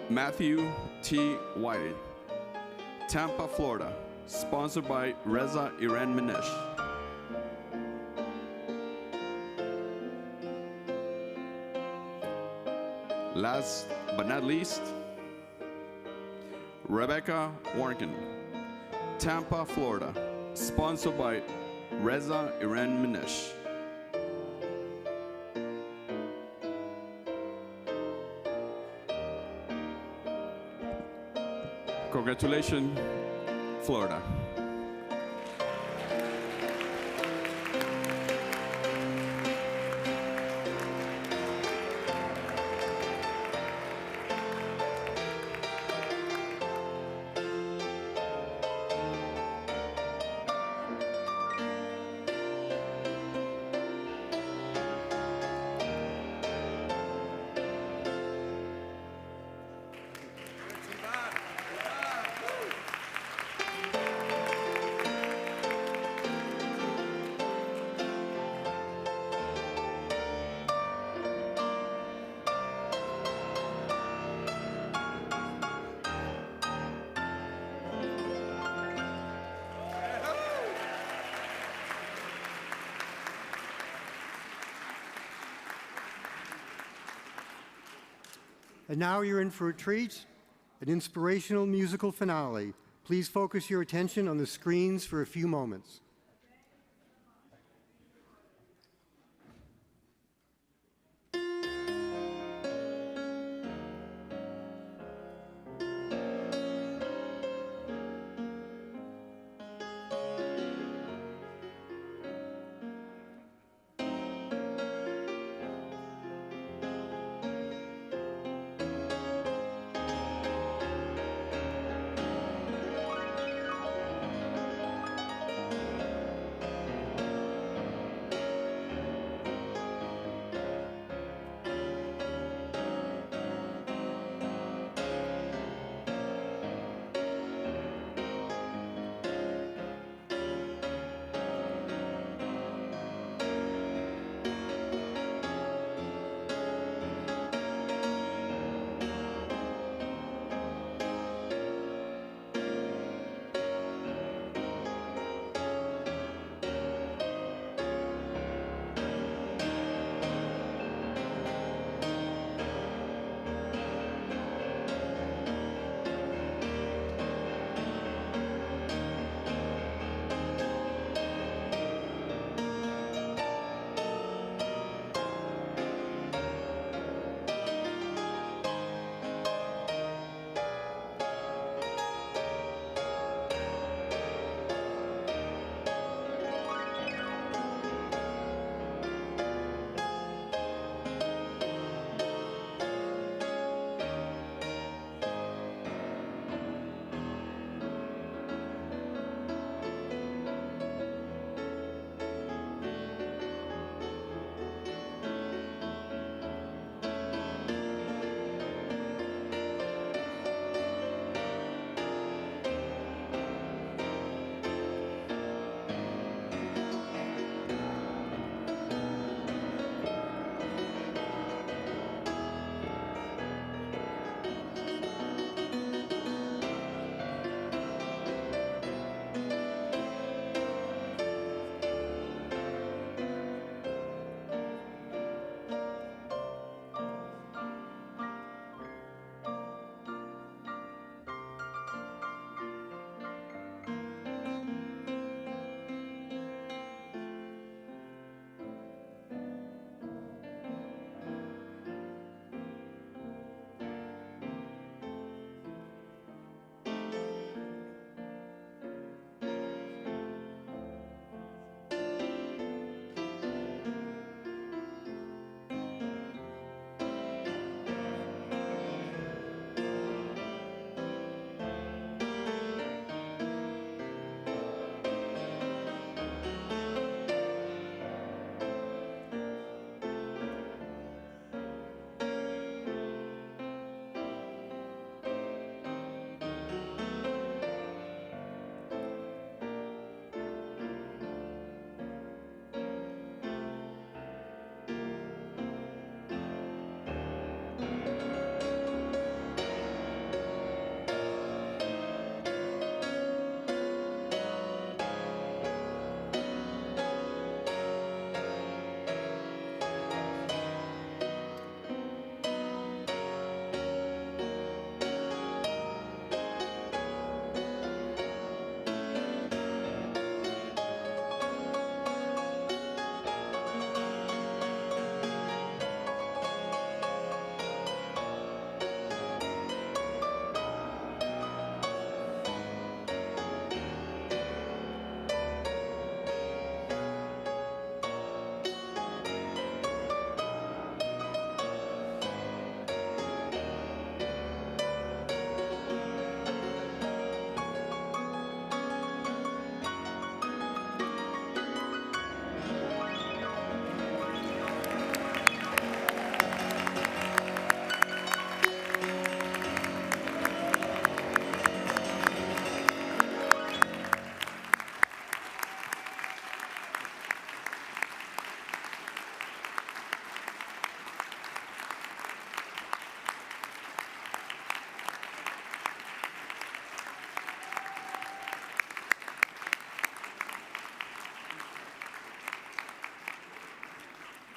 Matthew T. Whitey, Tampa, Florida, sponsored by Reza Iran Minesh. Last but not least, Rebecca Warnken, Tampa, Florida, sponsored by Reza Iran Minesh. Congratulations, Florida. And now you're in for a treat, an inspirational musical finale. Please focus your attention on the screens for a few moments.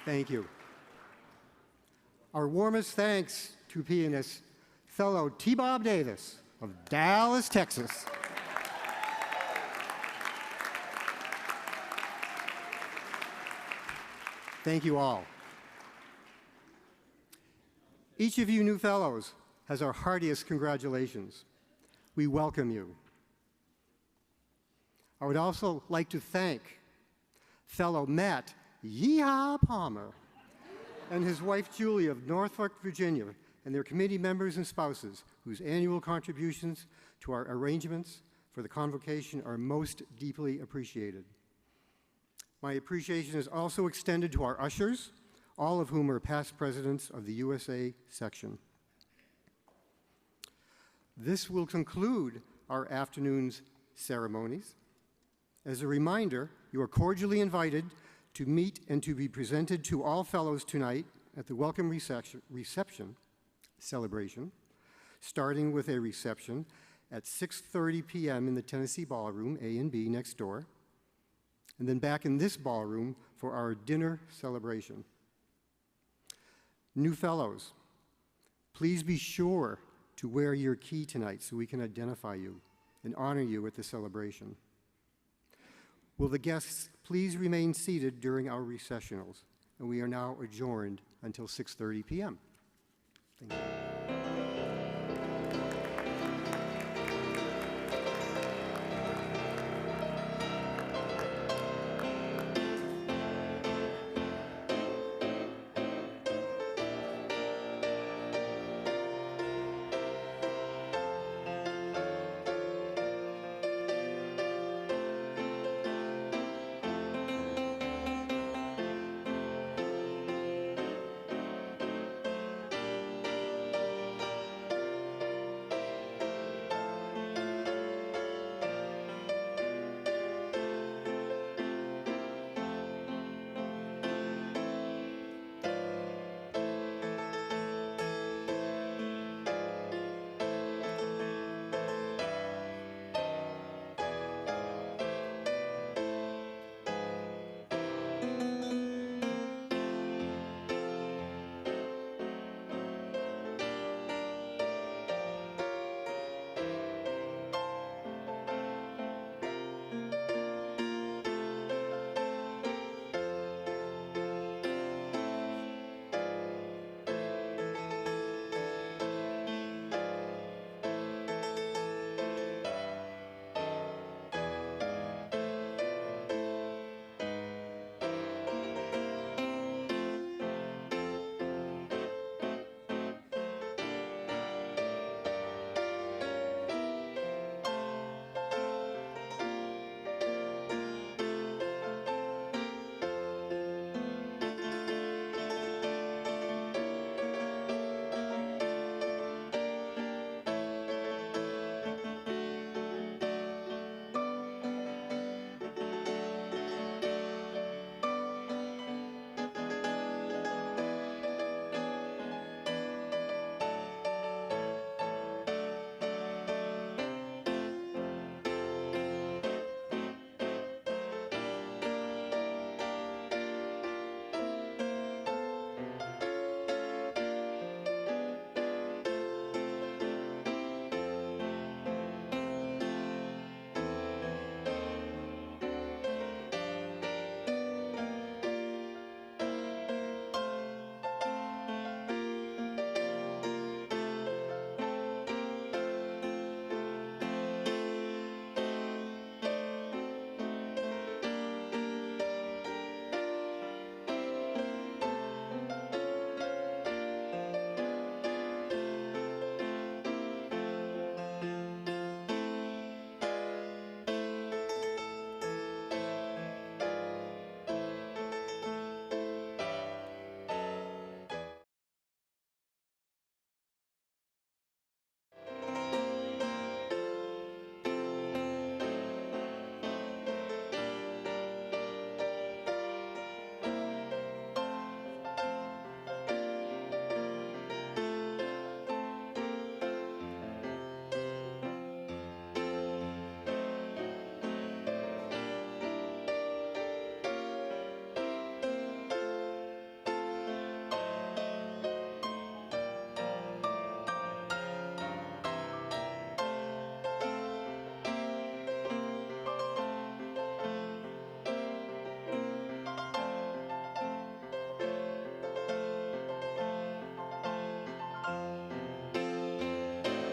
Thank you. Our warmest thanks to pianist fellow T. Bob Davis of Dallas, Texas. Thank you all. Each of you new fellows has our heartiest congratulations. We welcome you. I would also like to thank fellow Matt Yeehaw Palmer and his wife Julie of Norfolk, Virginia, and their committee members and spouses whose annual contributions to our arrangements for the Convocation are most deeply appreciated. My appreciation is also extended to our ushers, all of whom are past presidents of the USA Section. This will conclude our afternoon's ceremonies. As a reminder, you are cordially invited to meet and to be presented to all fellows tonight at the welcome reception celebration, starting with a reception at 6:30 p.m. in the Tennessee Ballroom, A and B, next door, and then back in this ballroom for our dinner celebration. New fellows, please be sure to wear your key tonight so we can identify you and honor you at the celebration. Will the guests please remain seated during our recessionals? And we are now adjourned until 6:30 p.m. Thank you.